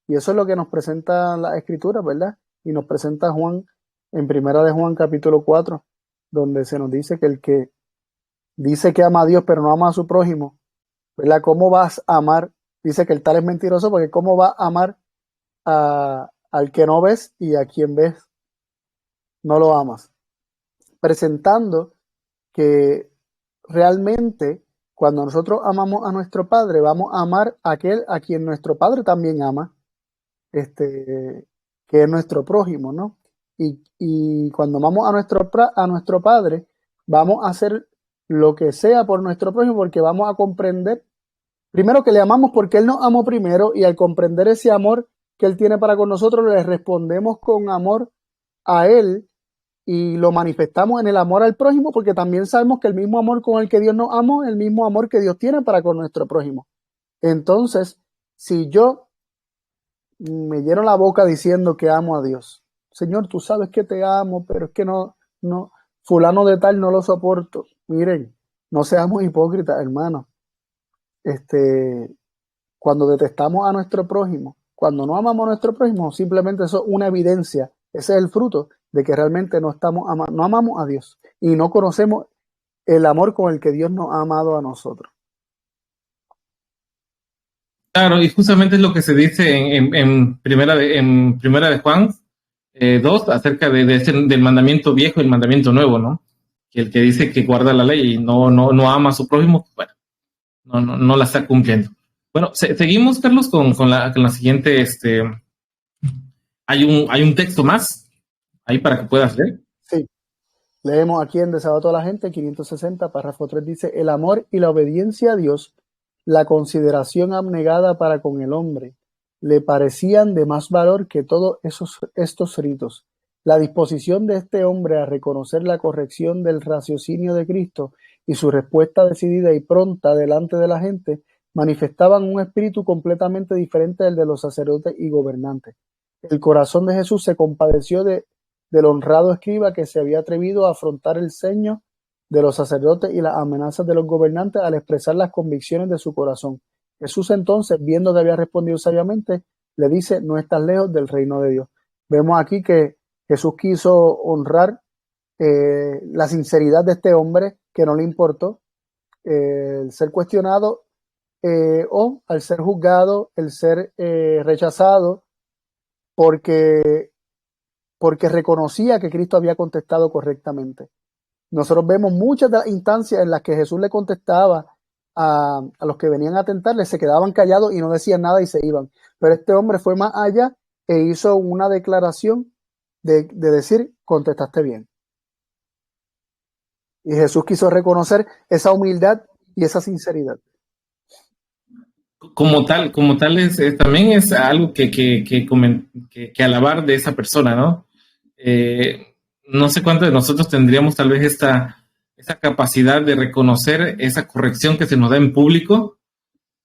Y eso es lo que nos presenta la Escritura, ¿verdad? Y nos presenta Juan en Primera de Juan capítulo 4, donde se nos dice que el que dice que ama a Dios pero no ama a su prójimo, ¿verdad? ¿Cómo vas a amar? Dice que el tal es mentiroso porque ¿cómo va a amar al que no ves y a quien ves no lo amas? Presentando que realmente cuando nosotros amamos a nuestro Padre, vamos a amar a aquel a quien nuestro Padre también ama, que es nuestro prójimo, ¿no? Y cuando amamos a nuestro Padre, vamos a hacer lo que sea por nuestro prójimo, porque vamos a comprender, primero que le amamos porque Él nos amó primero, y al comprender ese amor que Él tiene para con nosotros, le respondemos con amor a Él y lo manifestamos en el amor al prójimo, porque también sabemos que el mismo amor con el que Dios nos amó es el mismo amor que Dios tiene para con nuestro prójimo. Entonces, si yo me lleno la boca diciendo que amo a Dios, Señor, tú sabes que te amo, pero es que no, fulano de tal no lo soporto. Miren, no seamos hipócritas, hermanos. Cuando detestamos a nuestro prójimo, cuando no amamos a nuestro prójimo, simplemente eso es una evidencia. Ese es el fruto de que realmente no amamos a Dios y no conocemos el amor con el que Dios nos ha amado a nosotros. Claro, y justamente es lo que se dice en primera de Juan 2 acerca del mandamiento viejo y el mandamiento nuevo, ¿no? Que el que dice que guarda la ley y no ama a su prójimo, bueno, no la está cumpliendo. Bueno, seguimos, Carlos, con la siguiente. Hay un texto más ahí para que puedas leer. Sí. Leemos aquí en Deseado a toda la gente, 560, párrafo 3, dice: el amor y la obediencia a Dios, la consideración abnegada para con el hombre, le parecían de más valor que todos estos ritos. La disposición de este hombre a reconocer la corrección del raciocinio de Cristo y su respuesta decidida y pronta delante de la gente manifestaban un espíritu completamente diferente del de los sacerdotes y gobernantes. El corazón de Jesús se compadeció del honrado escriba que se había atrevido a afrontar el ceño de los sacerdotes y las amenazas de los gobernantes al expresar las convicciones de su corazón. Jesús entonces, viendo que había respondido sabiamente, le dice: no estás lejos del reino de Dios. Vemos aquí que Jesús quiso honrar la sinceridad de este hombre, que no le importó el ser cuestionado o al ser juzgado, el ser rechazado, porque reconocía que Cristo había contestado correctamente. Nosotros vemos muchas de las instancias en las que Jesús le contestaba a los que venían a tentarle, se quedaban callados y no decían nada y se iban. Pero este hombre fue más allá e hizo una declaración de decir: contestaste bien. Y Jesús quiso reconocer esa humildad y esa sinceridad. Como tal también es algo que alabar de esa persona, ¿no? No sé cuántos de nosotros tendríamos tal vez esa capacidad de reconocer esa corrección que se nos da en público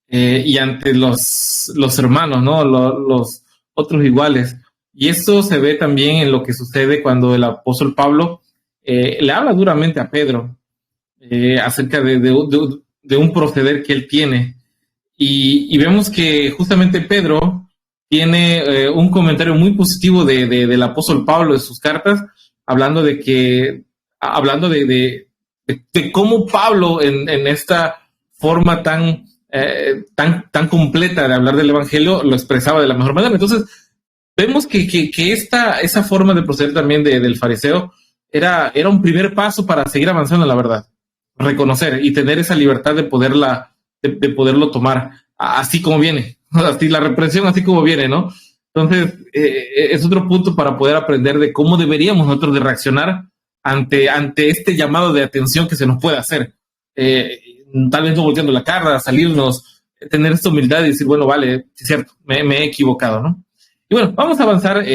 y ante los hermanos, ¿no? Los otros iguales. Y esto se ve también en lo que sucede cuando el apóstol Pablo le habla duramente a Pedro acerca de un proceder que él tiene. Y vemos que justamente Pedro tiene un comentario muy positivo del apóstol Pablo en sus cartas, hablando de cómo Pablo en esta forma tan completa de hablar del evangelio lo expresaba de la mejor manera. Entonces vemos que esa forma de proceder también del fariseo era un primer paso para seguir avanzando en la verdad, reconocer y tener esa libertad de poderlo tomar así como viene, así la represión así como viene, ¿no? Entonces es otro punto para poder aprender de cómo deberíamos nosotros de reaccionar ante este llamado de atención que se nos puede hacer. Tal vez no volteando la cara, salirnos, tener esta humildad y decir: bueno, vale, es cierto, me he equivocado, ¿no? Y bueno, vamos a avanzar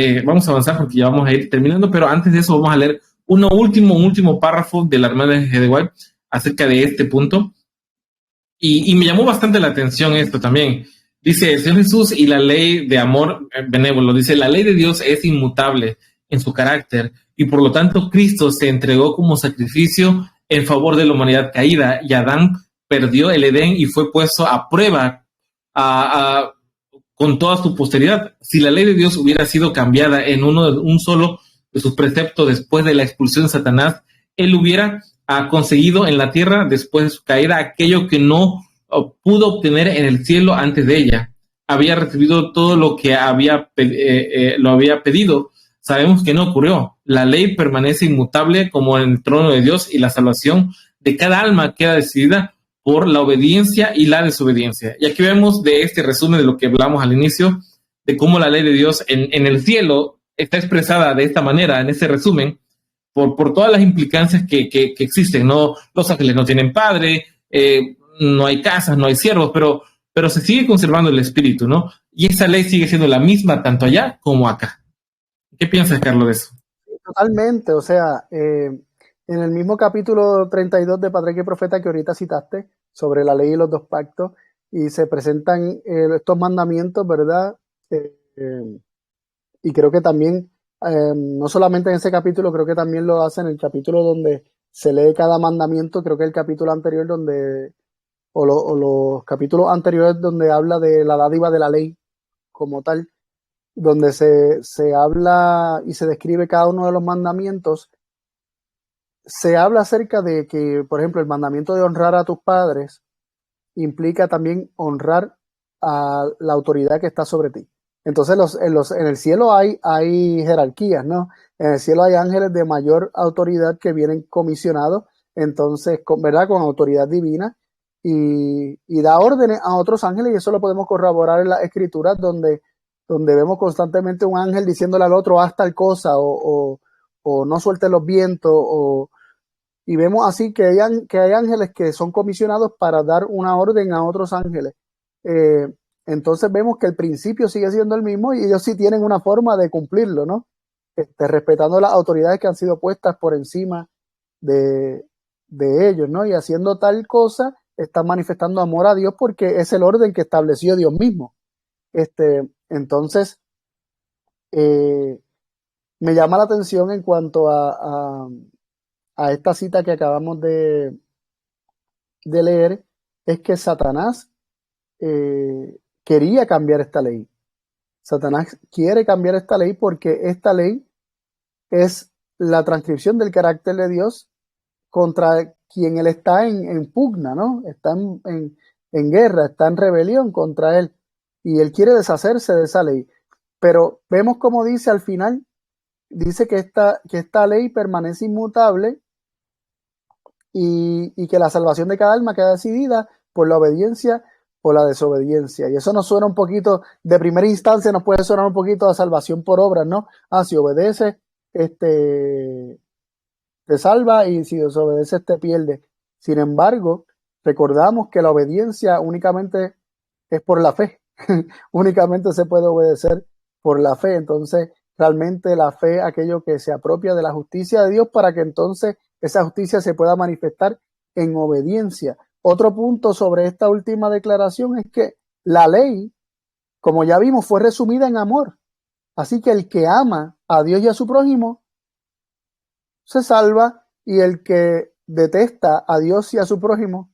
porque ya vamos a ir terminando, pero antes de eso vamos a leer un último párrafo de la hermana G. de White acerca de este punto. Y me llamó bastante la atención esto también. Dice el Señor Jesús y la ley de amor benévolo. Dice: la ley de Dios es inmutable en su carácter y por lo tanto Cristo se entregó como sacrificio en favor de la humanidad caída, y Adán perdió el Edén y fue puesto a prueba con toda su posteridad. Si la ley de Dios hubiera sido cambiada en un solo de sus preceptos después de la expulsión de Satanás, él hubiera conseguido en la tierra después de su caída aquello que no pudo obtener en el cielo antes de ella. Había recibido todo lo que lo había pedido. Sabemos que no ocurrió. La ley permanece inmutable como en el trono de Dios, y la salvación de cada alma queda decidida por la obediencia y la desobediencia. Y aquí vemos de este resumen de lo que hablamos al inicio, de cómo la ley de Dios en el cielo está expresada de esta manera, en ese resumen, por todas las implicancias que existen, ¿no? Los ángeles no tienen padre, no hay casas, no hay siervos, pero se sigue conservando el espíritu, ¿no? Y esa ley sigue siendo la misma tanto allá como acá. ¿Qué piensas, Carlos, de eso? Totalmente, o sea, en el mismo capítulo 32 de Patriarca y Profeta que ahorita citaste, sobre la ley y los dos pactos, y se presentan estos mandamientos, ¿verdad? Y creo que también, no solamente en ese capítulo, creo que también lo hace en el capítulo donde se lee cada mandamiento. Creo que el capítulo anterior o los capítulos anteriores donde habla de la dádiva de la ley como tal, donde se habla y se describe cada uno de los mandamientos. Se habla acerca de que, por ejemplo, el mandamiento de honrar a tus padres implica también honrar a la autoridad que está sobre ti. Entonces en el cielo hay jerarquías, ¿no? En el cielo hay ángeles de mayor autoridad que vienen comisionados, entonces, ¿verdad? Con autoridad divina, y da órdenes a otros ángeles, y eso lo podemos corroborar en las escrituras, donde vemos constantemente un ángel diciéndole al otro: haz tal cosa, o no sueltes los vientos, o Y vemos así que hay ángeles que son comisionados para dar una orden a otros ángeles. Eh, entonces vemos que el principio sigue siendo el mismo y ellos sí tienen una forma de cumplirlo, ¿no? Respetando las autoridades que han sido puestas por encima de, de ellos, ¿no? Y haciendo tal cosa, están manifestando amor a Dios porque es el orden que estableció Dios mismo. Entonces, eh, me llama la atención en cuanto a esta cita que acabamos de leer, es que Satanás quería cambiar esta ley. Satanás quiere cambiar esta ley porque esta ley es la transcripción del carácter de Dios contra quien él está en pugna, ¿no? Está en guerra, está en rebelión contra él. Y él quiere deshacerse de esa ley. Pero vemos como dice al final, dice que esta ley permanece inmutable y que la salvación de cada alma queda decidida por la obediencia o la desobediencia. Y eso nos suena un poquito, de primera instancia nos puede sonar un poquito a salvación por obras, ¿no? Ah, si obedeces, te salva y si desobedeces te pierde. Sin embargo, recordamos que la obediencia únicamente es por la fe. Únicamente se puede obedecer por la fe. Entonces, realmente la fe, aquello que se apropia de la justicia de Dios para que entonces esa justicia se pueda manifestar en obediencia. Otro punto sobre esta última declaración es que la ley, como ya vimos, fue resumida en amor. Así que el que ama a Dios y a su prójimo se salva y el que detesta a Dios y a su prójimo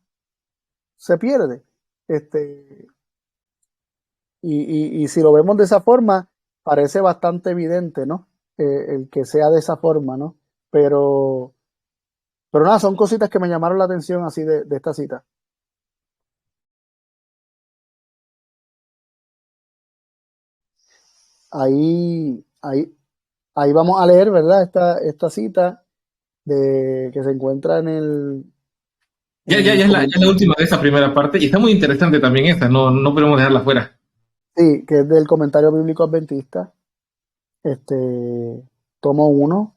se pierde. Este, y si lo vemos de esa forma, parece bastante evidente, ¿no? El que sea de esa forma, ¿no? Pero, pero nada, son cositas que me llamaron la atención así de esta cita. Ahí, ahí, ahí vamos a leer, ¿verdad? Esta cita que se encuentra en el Ya es la última de esa primera parte y está muy interesante también esa, no podemos dejarla fuera. sí, que es del comentario bíblico adventista, este, tomo 1,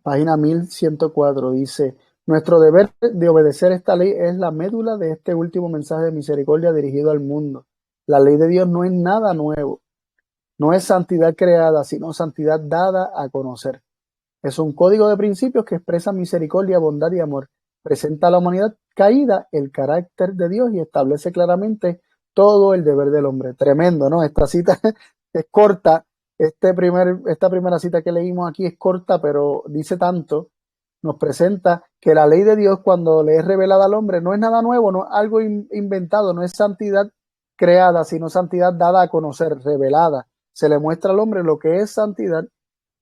página 1104, dice, nuestro deber de obedecer esta ley es la médula de este último mensaje de misericordia dirigido al mundo. La ley de Dios no es nada nuevo, no es santidad creada, sino santidad dada a conocer. Es un código de principios que expresa misericordia, bondad y amor. Presenta a la humanidad caída el carácter de Dios y establece claramente todo el deber del hombre. Tremendo, ¿no? Esta cita es corta. Esta primera cita que leímos aquí es corta, pero dice tanto. Nos presenta que la ley de Dios, cuando le es revelada al hombre, no es nada nuevo, no es algo inventado, no es santidad creada, sino santidad dada a conocer, revelada. Se le muestra al hombre lo que es santidad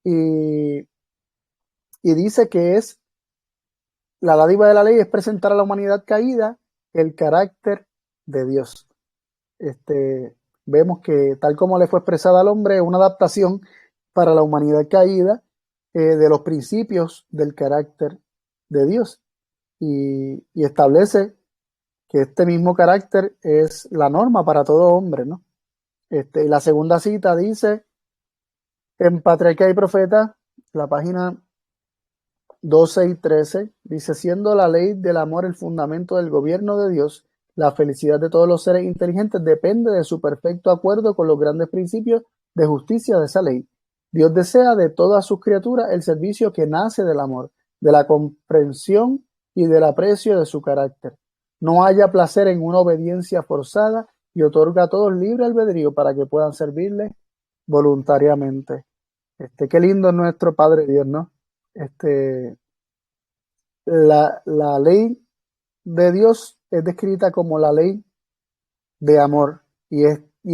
y dice que es la dádiva de la ley es presentar a la humanidad caída el carácter de Dios. Vemos que tal como le fue expresada al hombre, es una adaptación para la humanidad caída de los principios del carácter de Dios y establece que este mismo carácter es la norma para todo hombre, ¿no? Y la segunda cita dice en Patriarca y Profeta, la página 12 y 13, dice, siendo la ley del amor el fundamento del gobierno de Dios, la felicidad de todos los seres inteligentes depende de su perfecto acuerdo con los grandes principios de justicia de esa ley. Dios desea de todas sus criaturas el servicio que nace del amor, de la comprensión y del aprecio de su carácter. No haya placer en una obediencia forzada y otorga a todos libre albedrío para que puedan servirle voluntariamente. Qué lindo es nuestro Padre Dios, ¿no? La ley de Dios es descrita como la ley de amor y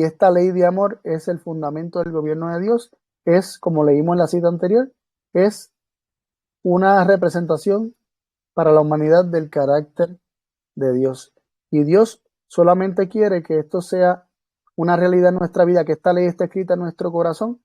esta ley de amor es el fundamento del gobierno de Dios, es, como leímos en la cita anterior, es una representación para la humanidad del carácter de Dios. Y Dios solamente quiere que esto sea una realidad en nuestra vida, que esta ley esté escrita en nuestro corazón,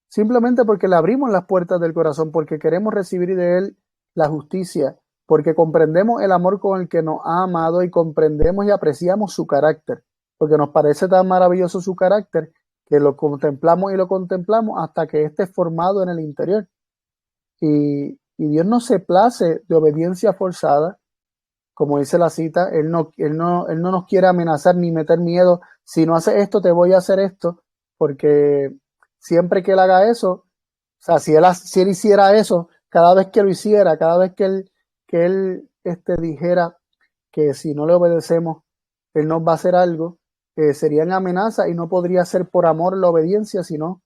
simplemente porque le abrimos las puertas del corazón, porque queremos recibir de Él la justicia, porque comprendemos el amor con el que nos ha amado y comprendemos y apreciamos su carácter, porque nos parece tan maravilloso su carácter que lo contemplamos hasta que esté formado en el interior. Y Y Dios no se place de obediencia forzada, como dice la cita. Él no nos quiere amenazar ni meter miedo. Si no haces esto, te voy a hacer esto, porque siempre que él haga eso, o sea, si él hiciera eso, cada vez que lo hiciera, cada vez que él dijera que si no le obedecemos, él nos va a hacer algo, serían amenazas, y no podría ser por amor la obediencia, sino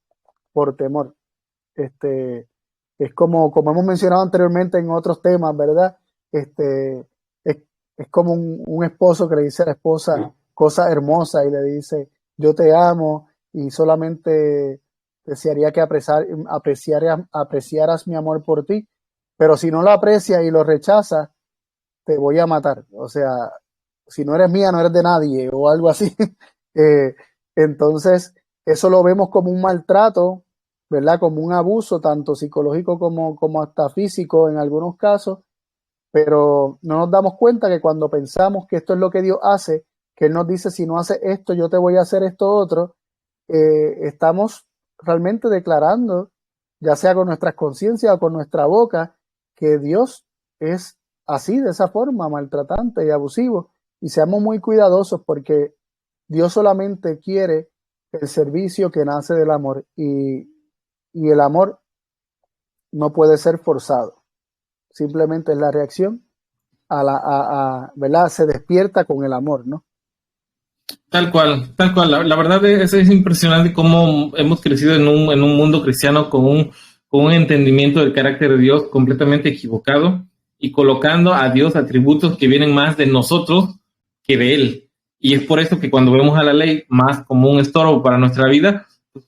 por temor. Es como hemos mencionado anteriormente en otros temas, ¿verdad? Es, es como un esposo que le dice a la esposa cosas hermosas y le dice, yo te amo y solamente desearía que apreciaras mi amor por ti, pero si no lo aprecias y lo rechazas, te voy a matar. O sea, si no eres mía, no eres de nadie, o algo así. Eh, entonces, eso lo vemos como un maltrato, ¿verdad? Como un abuso, tanto psicológico como hasta físico en algunos casos, pero no nos damos cuenta que cuando pensamos que esto es lo que Dios hace, que Él nos dice, si no haces esto, yo te voy a hacer esto otro, estamos realmente declarando, ya sea con nuestras conciencias o con nuestra boca, que Dios es así, de esa forma, maltratante y abusivo. Y seamos muy cuidadosos, porque Dios solamente quiere el servicio que nace del amor, y el amor no puede ser forzado. Simplemente es la reacción ¿verdad? Se despierta con el amor, ¿no? Tal cual, tal cual. La verdad es impresionante cómo hemos crecido en un mundo cristiano con un entendimiento del carácter de Dios completamente equivocado, y colocando a Dios atributos que vienen más de nosotros que de Él. Y es por eso que cuando vemos a la ley más como un estorbo para nuestra vida, pues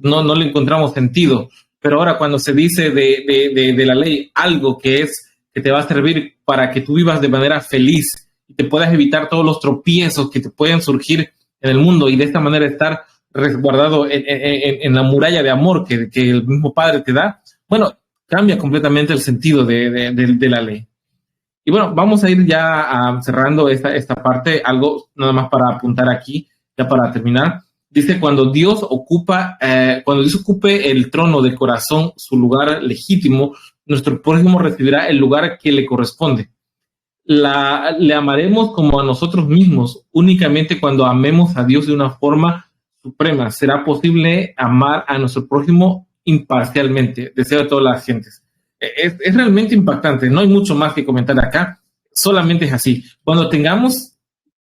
no le encontramos sentido. Pero ahora, cuando se dice de la ley algo que te va a servir para que tú vivas de manera feliz y te puedas evitar todos los tropiezos que te pueden surgir en el mundo, y de esta manera estar resguardado en la muralla de amor que el mismo Padre te da, bueno, cambia completamente el sentido de la ley. Y bueno, vamos a ir ya cerrando esta parte, algo nada más para apuntar aquí, ya para terminar. Dice, cuando Dios ocupe el trono del corazón, su lugar legítimo, nuestro prójimo recibirá el lugar que le corresponde. Le amaremos como a nosotros mismos únicamente cuando amemos a Dios de una forma suprema. Será posible amar a nuestro prójimo imparcialmente. Deseo a todas las gentes. Es realmente impactante. No hay mucho más que comentar acá. Solamente es así. Cuando tengamos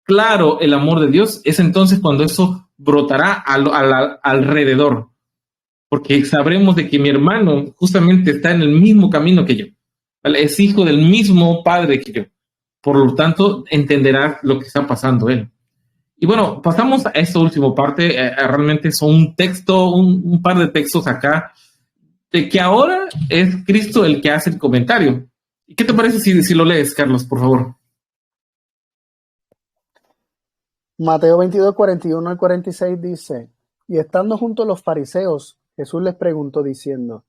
claro el amor de Dios, es entonces cuando eso brotará alrededor. Porque sabremos de que mi hermano justamente está en el mismo camino que yo. ¿Vale? Es hijo del mismo padre que yo. Por lo tanto, entenderá lo que está pasando él. Y bueno, pasamos a esta última parte. Realmente son un par de textos acá, de que ahora es Cristo el que hace el comentario. ¿Y qué te parece si lo lees, Carlos, por favor? Mateo 22, 41 al 46 dice, y estando juntos los fariseos, Jesús les preguntó diciendo,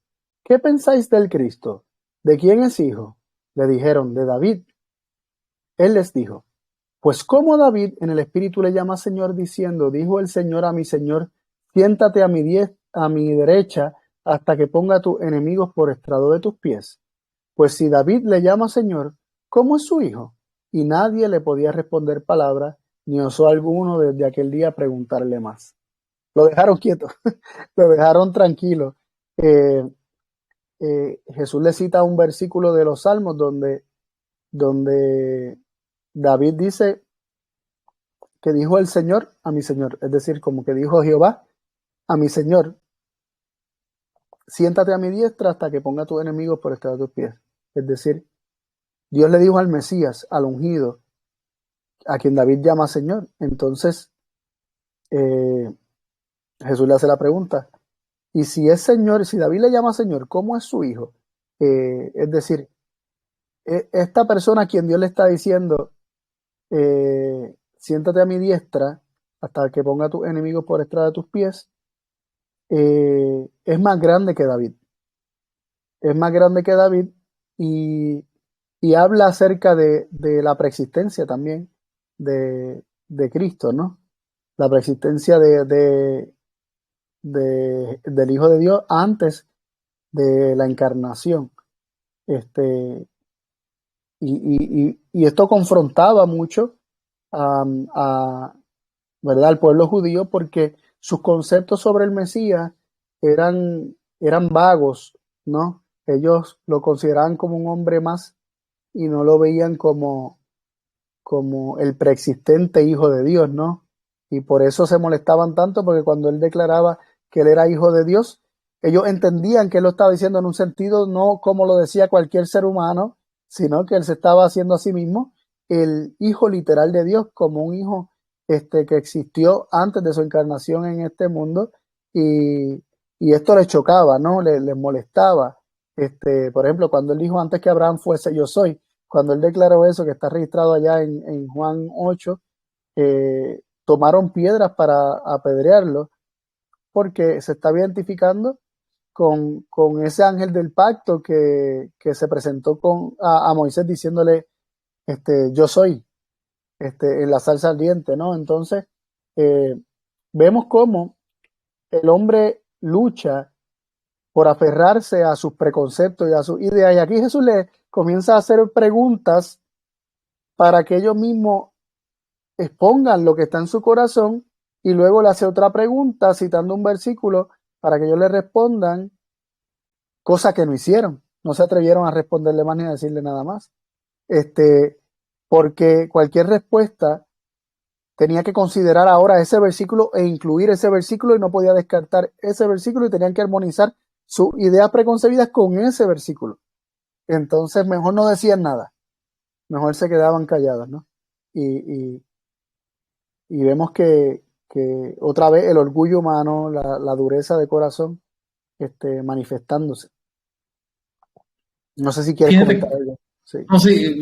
¿qué pensáis del Cristo? ¿De quién es hijo? Le dijeron, de David. Él les dijo, pues cómo David en el Espíritu le llama Señor diciendo, dijo el Señor a mi Señor, siéntate a mi derecha hasta que ponga a tus enemigos por estrado de tus pies. Pues si David le llama Señor, ¿cómo es su hijo? Y nadie le podía responder palabra, ni osó alguno desde aquel día preguntarle más. Lo dejaron quieto, lo dejaron tranquilo. Jesús le cita un versículo de los Salmos donde David dice que dijo el Señor a mi Señor, es decir, como que dijo Jehová a mi Señor, siéntate a mi diestra hasta que ponga a tus enemigos por estrado de tus pies. Es decir, Dios le dijo al Mesías, al ungido, a quien David llama Señor. Entonces, Jesús le hace la pregunta, y si es Señor, si David le llama Señor, ¿cómo es su hijo? Es decir, esta persona a quien Dios le está diciendo, siéntate a mi diestra hasta que ponga a tus enemigos por estrado de tus pies, es más grande que David. Es más grande que David, y habla acerca de la preexistencia también de Cristo, ¿no? La preexistencia del Hijo de Dios antes de la encarnación. Este, y esto confrontaba mucho a, a, ¿verdad?, al pueblo judío, porque sus conceptos sobre el Mesías eran vagos, ¿no? Ellos lo consideraban como un hombre más y no lo veían como el preexistente hijo de Dios, ¿no? Y por eso se molestaban tanto, porque cuando él declaraba que él era hijo de Dios, ellos entendían que él lo estaba diciendo en un sentido no como lo decía cualquier ser humano, sino que él se estaba haciendo a sí mismo el hijo literal de Dios, como un hijo que existió antes de su encarnación en este mundo, y, y esto les chocaba, ¿no? Les molestaba. Por ejemplo, cuando él dijo antes que Abraham fuese yo soy, cuando él declaró eso, que está registrado allá en Juan 8, tomaron piedras para apedrearlo, porque se estaba identificando con ese ángel del pacto que se presentó a Moisés diciéndole, yo soy, en la salsa ardiente, ¿no? Entonces, eh, vemos cómo el hombre lucha por aferrarse a sus preconceptos y a sus ideas, y aquí Jesús le comienza a hacer preguntas para que ellos mismos expongan lo que está en su corazón, y luego le hace otra pregunta citando un versículo para que ellos le respondan, cosa que no hicieron. No se atrevieron a responderle más ni a decirle nada más. Porque cualquier respuesta tenía que considerar ahora ese versículo e incluir ese versículo, y no podía descartar ese versículo, y tenían que armonizar sus ideas preconcebidas con ese versículo. Entonces mejor no decían nada, mejor se quedaban callados, ¿no? Y, y vemos que otra vez el orgullo humano, la dureza de corazón, manifestándose. No sé si quieres comentar Fíjate, algo. Sí. no sé,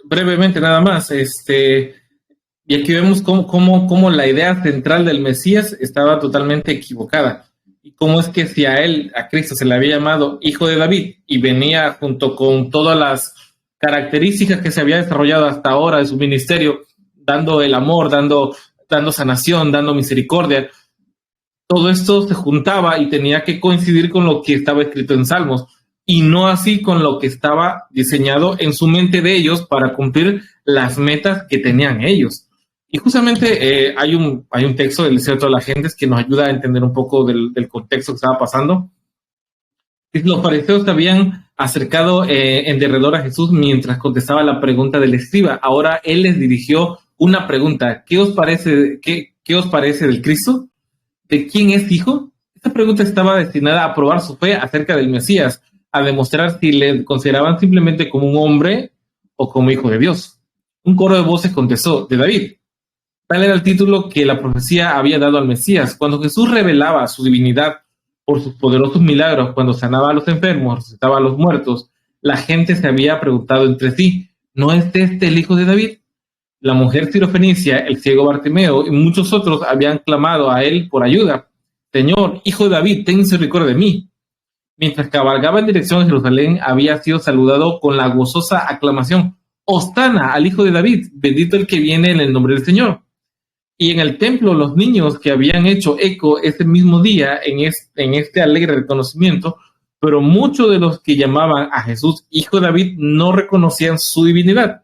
brevemente nada más, y aquí vemos cómo la idea central del Mesías estaba totalmente equivocada. Y cómo es que si a él, a Cristo, se le había llamado hijo de David y venía junto con todas las características que se había desarrollado hasta ahora de su ministerio, dando el amor, dando sanación, dando misericordia, todo esto se juntaba y tenía que coincidir con lo que estaba escrito en Salmos, y no así con lo que estaba diseñado en su mente de ellos para cumplir las metas que tenían ellos. Y justamente hay un texto del Desierto de las Gentes que nos ayuda a entender un poco del contexto que estaba pasando. Los fariseos se habían acercado en derredor a Jesús mientras contestaba la pregunta del escriba. Ahora él les dirigió una pregunta. ¿Qué os parece del Cristo? ¿De quién es hijo? Esta pregunta estaba destinada a probar su fe acerca del Mesías, a demostrar si le consideraban simplemente como un hombre o como hijo de Dios. Un coro de voces contestó, de David. Tal era el título que la profecía había dado al Mesías. Cuando Jesús revelaba su divinidad por sus poderosos milagros, cuando sanaba a los enfermos, resucitaba a los muertos, la gente se había preguntado entre sí, ¿no es este el hijo de David? La mujer sirofenicia, el ciego Bartimeo y muchos otros habían clamado a él por ayuda. Señor, hijo de David, ten misericordia de mí. Mientras cabalgaba en dirección a Jerusalén, había sido saludado con la gozosa aclamación, Hosana al hijo de David, bendito el que viene en el nombre del Señor. Y en el templo los niños que habían hecho eco ese mismo día en este alegre reconocimiento, pero muchos de los que llamaban a Jesús hijo de David no reconocían su divinidad.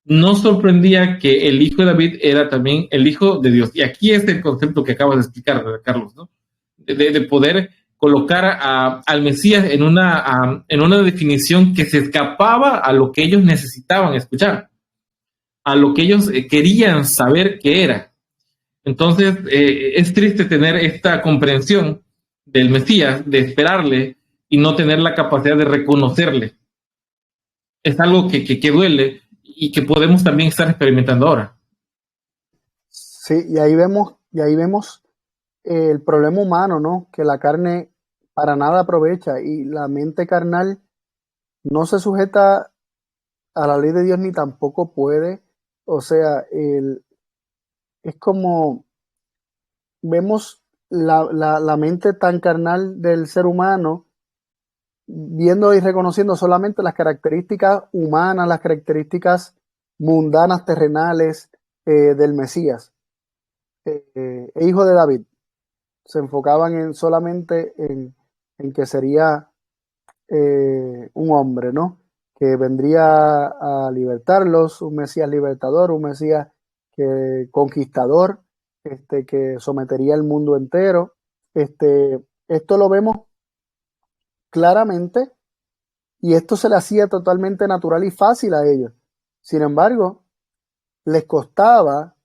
No sorprendía que el hijo de David era también el hijo de Dios. Y aquí es el concepto que acabas de explicar, Carlos, ¿no? De poder colocar al Mesías en una definición que se escapaba a lo que ellos necesitaban escuchar, a lo que ellos querían saber que era. Entonces, es triste tener esta comprensión del Mesías, de esperarle y no tener la capacidad de reconocerle. Es algo que duele y que podemos también estar experimentando ahora. Sí, y ahí vemos el problema humano, ¿no? Que la carne para nada aprovecha, y la mente carnal no se sujeta a la ley de Dios ni tampoco puede. O sea, es como vemos la mente tan carnal del ser humano, viendo y reconociendo solamente las características humanas, las características mundanas, terrenales, del Mesías, hijo de David. Se enfocaban solamente en que sería un hombre, ¿no? Que vendría a libertarlos, un Mesías libertador, un Mesías conquistador, que sometería el mundo entero. Esto lo vemos claramente y esto se le hacía totalmente natural y fácil a ellos. Sin embargo, les costaba,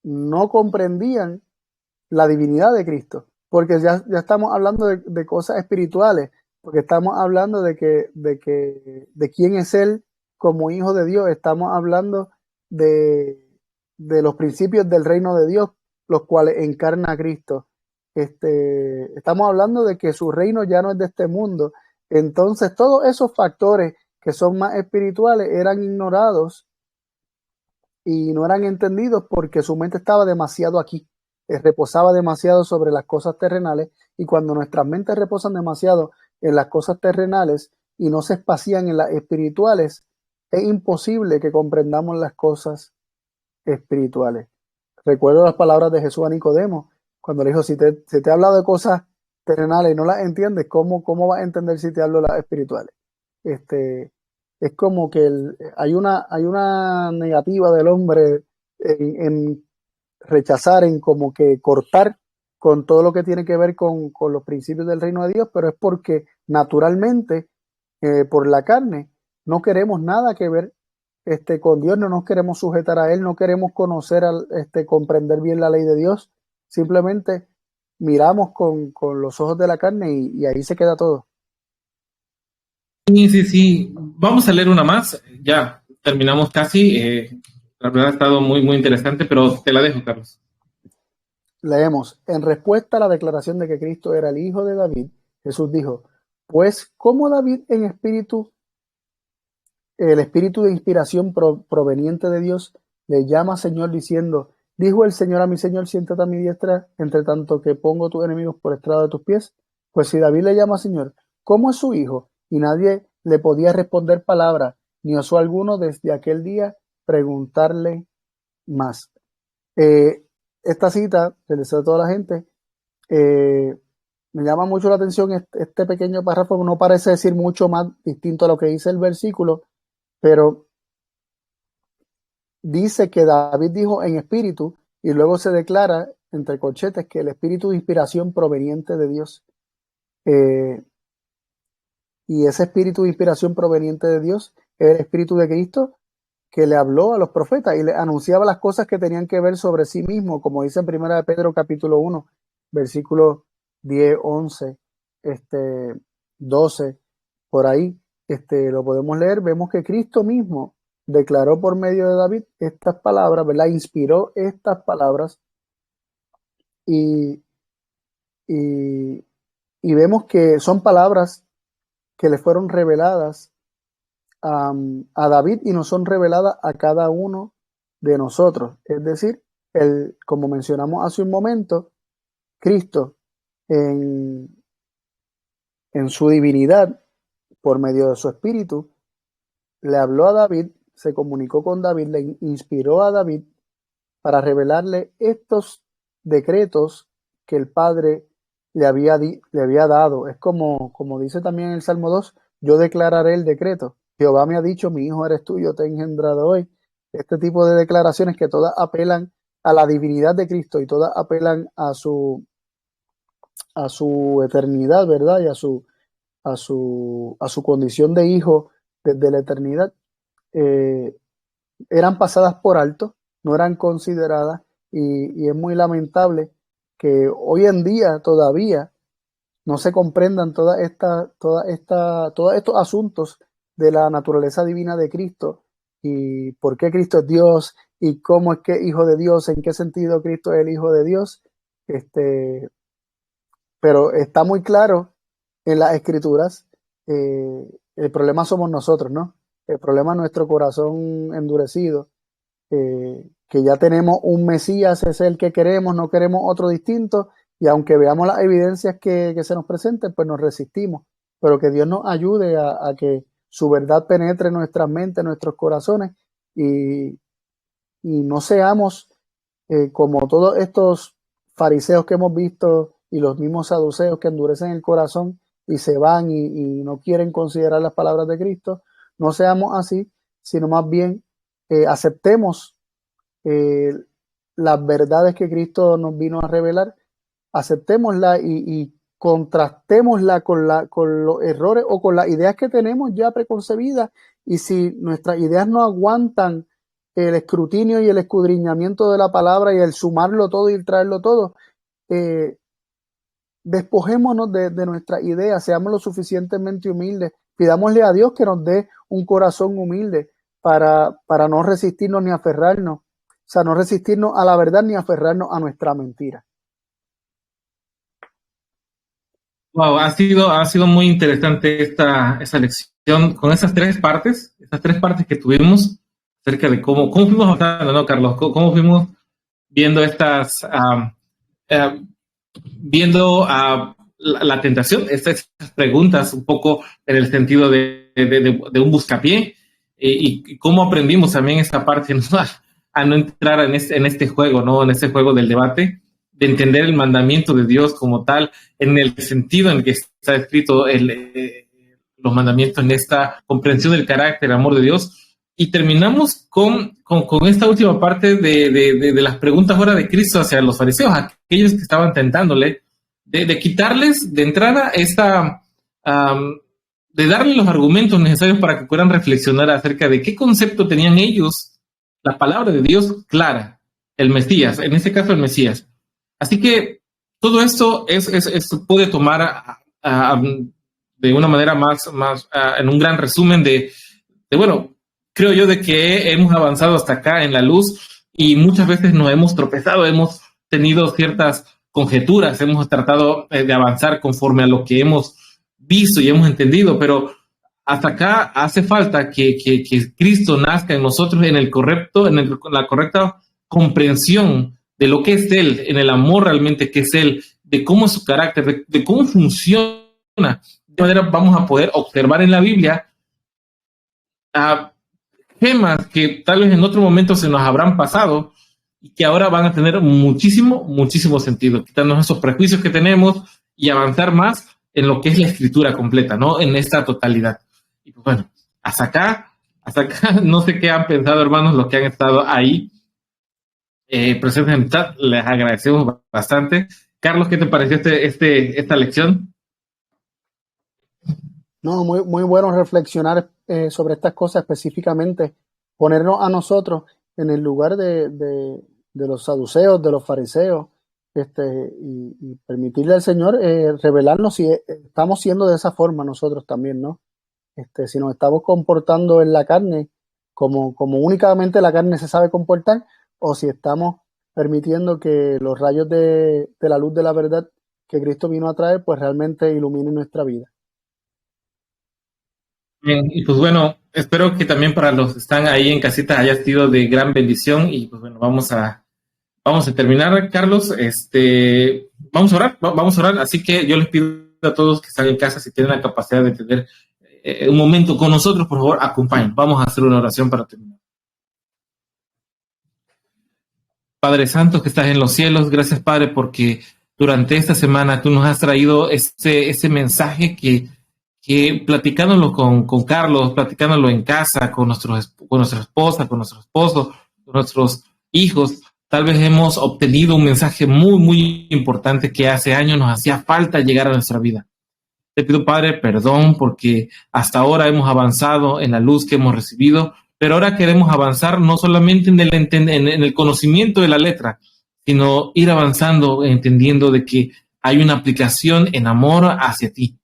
no comprendían la divinidad de Cristo, porque ya estamos hablando de cosas espirituales, porque estamos hablando de quién es Él como hijo de Dios, estamos hablando de, de los principios del reino de Dios, los cuales encarna a Cristo. Estamos hablando de que su reino ya no es de este mundo. Entonces, todos esos factores que son más espirituales eran ignorados y no eran entendidos porque su mente estaba demasiado aquí, reposaba demasiado sobre las cosas terrenales, y cuando nuestras mentes reposan demasiado en las cosas terrenales y no se espacían en las espirituales, es imposible que comprendamos las cosas espirituales. Recuerdo las palabras de Jesús a Nicodemo, cuando le dijo, si te he hablado de cosas terrenales y no las entiendes, ¿cómo vas a entender si te hablo de las espirituales? Es como que hay una negativa del hombre en rechazar, en como que cortar con todo lo que tiene que ver con los principios del reino de Dios, pero es porque naturalmente, por la carne, no queremos nada que ver con Dios, no nos queremos sujetar a Él, no queremos conocer, comprender bien la ley de Dios, simplemente miramos con los ojos de la carne y ahí se queda todo. Sí, sí, sí. Vamos a leer una más. Ya terminamos casi. La verdad ha estado muy, muy interesante, pero te la dejo, Carlos. Leemos, en respuesta a la declaración de que Cristo era el hijo de David, Jesús dijo, pues ¿cómo David en espíritu, el espíritu de inspiración proveniente de Dios, le llama Señor diciendo, dijo el Señor a mi Señor, siéntate a mi diestra, entre tanto que pongo tus enemigos por estrado de tus pies? Pues si David le llama Señor, ¿cómo es su hijo? Y nadie le podía responder palabra, ni osó alguno desde aquel día preguntarle más. Eh, esta cita, del deseo de toda la gente, eh, me llama mucho la atención este pequeño párrafo, no parece decir mucho más distinto a lo que dice el versículo, pero dice que David dijo en espíritu y luego se declara entre corchetes que el espíritu de inspiración proveniente de Dios. Eh, y ese espíritu de inspiración proveniente de Dios es el espíritu de Cristo que le habló a los profetas y le anunciaba las cosas que tenían que ver sobre sí mismo, como dice en 1 Pedro capítulo 1, versículos 10, 11, 12, por ahí, lo podemos leer. Vemos que Cristo mismo declaró por medio de David estas palabras, ¿verdad? Inspiró estas palabras y, y, y vemos que son palabras que le fueron reveladas a David y nos son reveladas a cada uno de nosotros. Es decir, como mencionamos hace un momento, Cristo en, en su divinidad, por medio de su espíritu, le habló a David, se comunicó con David, le inspiró a David para revelarle estos decretos que el Padre le había dado. Es como dice también en el Salmo 2, yo declararé el decreto. Jehová me ha dicho, mi hijo eres tú, yo te he engendrado hoy. Este tipo de declaraciones que todas apelan a la divinidad de Cristo y todas apelan a su eternidad, ¿verdad? Y a su condición de hijo desde la eternidad, eh, eran pasadas por alto, no eran consideradas, y es muy lamentable que hoy en día todavía no se comprendan todos estos asuntos de la naturaleza divina de Cristo y por qué Cristo es Dios y cómo es que es hijo de Dios, en qué sentido Cristo es el hijo de Dios. Pero está muy claro en las escrituras. El problema somos nosotros, ¿no? El problema es nuestro corazón endurecido, que ya tenemos un Mesías, es el que queremos, no queremos otro distinto, y aunque veamos las evidencias que se nos presenten, pues nos resistimos, pero que Dios nos ayude a que su verdad penetre en nuestras mentes, nuestros corazones, y, y no seamos como todos estos fariseos que hemos visto y los mismos saduceos que endurecen el corazón y se van y no quieren considerar las palabras de Cristo. No seamos así, sino más bien aceptemos las verdades que Cristo nos vino a revelar, aceptémosla y contrastémosla con los errores o con las ideas que tenemos ya preconcebidas, y si nuestras ideas no aguantan el escrutinio y el escudriñamiento de la palabra y el sumarlo todo y el traerlo todo, despojémonos de nuestras ideas, seamos lo suficientemente humildes, pidámosle a Dios que nos dé un corazón humilde para no resistirnos ni aferrarnos, o sea, no resistirnos a la verdad ni aferrarnos a nuestra mentira. Wow, ha sido muy interesante esa lección con esas tres partes que tuvimos acerca de cómo fuimos avanzando, ¿no, Carlos? Cómo fuimos viendo viendo la tentación, estas preguntas un poco en el sentido de un buscapié, y cómo aprendimos también esta parte, ¿no? a no entrar en este juego, ¿no? En este juego del debate, de entender el mandamiento de Dios como tal, en el sentido en el que está escrito los mandamientos, en esta comprensión del carácter, el amor de Dios. Y terminamos con esta última parte de las preguntas ahora de Cristo hacia los fariseos, aquellos que estaban tentándole, de quitarles de entrada de darle los argumentos necesarios para que puedan reflexionar acerca de qué concepto tenían ellos, la palabra de Dios clara, el Mesías, en este caso el Mesías. Así que todo esto puede tomar de una manera más en un gran resumen bueno, creo yo de que hemos avanzado hasta acá en la luz y muchas veces nos hemos tropezado, hemos tenido ciertas conjeturas, hemos tratado de avanzar conforme a lo que hemos visto y hemos entendido, pero hasta acá hace falta que Cristo nazca en nosotros en la correcta comprensión de lo que es Él, en el amor realmente que es Él, de cómo es su carácter, de cómo funciona. De manera vamos a poder observar en la Biblia temas que tal vez en otro momento se nos habrán pasado y que ahora van a tener muchísimo sentido, quitarnos esos prejuicios que tenemos y avanzar más en lo que es la escritura completa, ¿no? En esta totalidad. Y pues bueno, hasta acá, no sé qué han pensado, hermanos, los que han estado ahí presentes en el chat, les agradecemos bastante. Carlos, ¿qué te pareció esta lección? No, muy bueno reflexionar sobre estas cosas, específicamente ponernos a nosotros en el lugar de los saduceos, de los fariseos, y permitirle al Señor revelarnos si estamos siendo de esa forma nosotros también, ¿no? Si nos estamos comportando en la carne como únicamente la carne se sabe comportar, o si estamos permitiendo que los rayos de la luz de la verdad que Cristo vino a traer, pues realmente iluminen nuestra vida. Bien, y pues bueno, espero que también para los que están ahí en casita haya sido de gran bendición, y pues bueno, vamos a terminar, Carlos. Vamos a orar, así que yo les pido a todos que están en casa, si tienen la capacidad de tener un momento con nosotros, por favor, acompañen. Vamos a hacer una oración para terminar. Padre Santo que estás en los cielos, gracias, Padre, porque durante esta semana tú nos has traído ese mensaje que platicándolo con Carlos, platicándolo en casa, con nuestra esposa, con nuestro esposo, con nuestros hijos, tal vez hemos obtenido un mensaje muy importante que hace años nos hacía falta llegar a nuestra vida. Te pido, Padre, perdón porque hasta ahora hemos avanzado en la luz que hemos recibido, pero ahora queremos avanzar no solamente en el conocimiento de la letra, sino ir avanzando entendiendo de que hay una aplicación en amor hacia ti.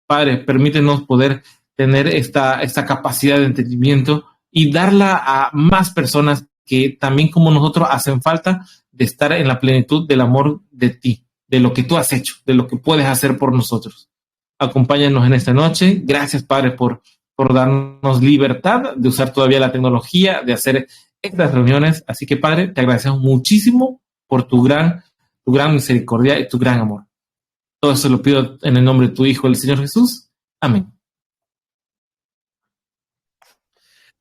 Padre, permítenos poder tener esta capacidad de entendimiento y darla a más personas que también como nosotros hacen falta de estar en la plenitud del amor de ti, de lo que tú has hecho, de lo que puedes hacer por nosotros. Acompáñanos en esta noche. Gracias, Padre, por darnos libertad de usar todavía la tecnología, de hacer estas reuniones. Así que, Padre, te agradecemos muchísimo por tu gran misericordia y tu gran amor. Todo eso lo pido en el nombre de tu Hijo, el Señor Jesús. Amén.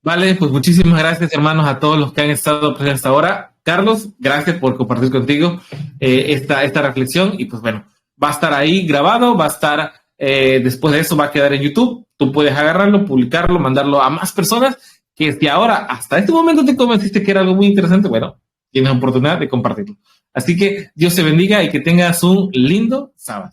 Vale, pues muchísimas gracias, hermanos, a todos los que han estado presentes hasta ahora. Carlos, gracias por compartir contigo esta reflexión. Y pues bueno, va a estar ahí grabado, va a estar Después de eso va a quedar en YouTube. Tú puedes agarrarlo, publicarlo, mandarlo a más personas, que si ahora, hasta este momento te convenciste que era algo muy interesante, bueno, tienes la oportunidad de compartirlo. Así que Dios te bendiga y que tengas un lindo sábado.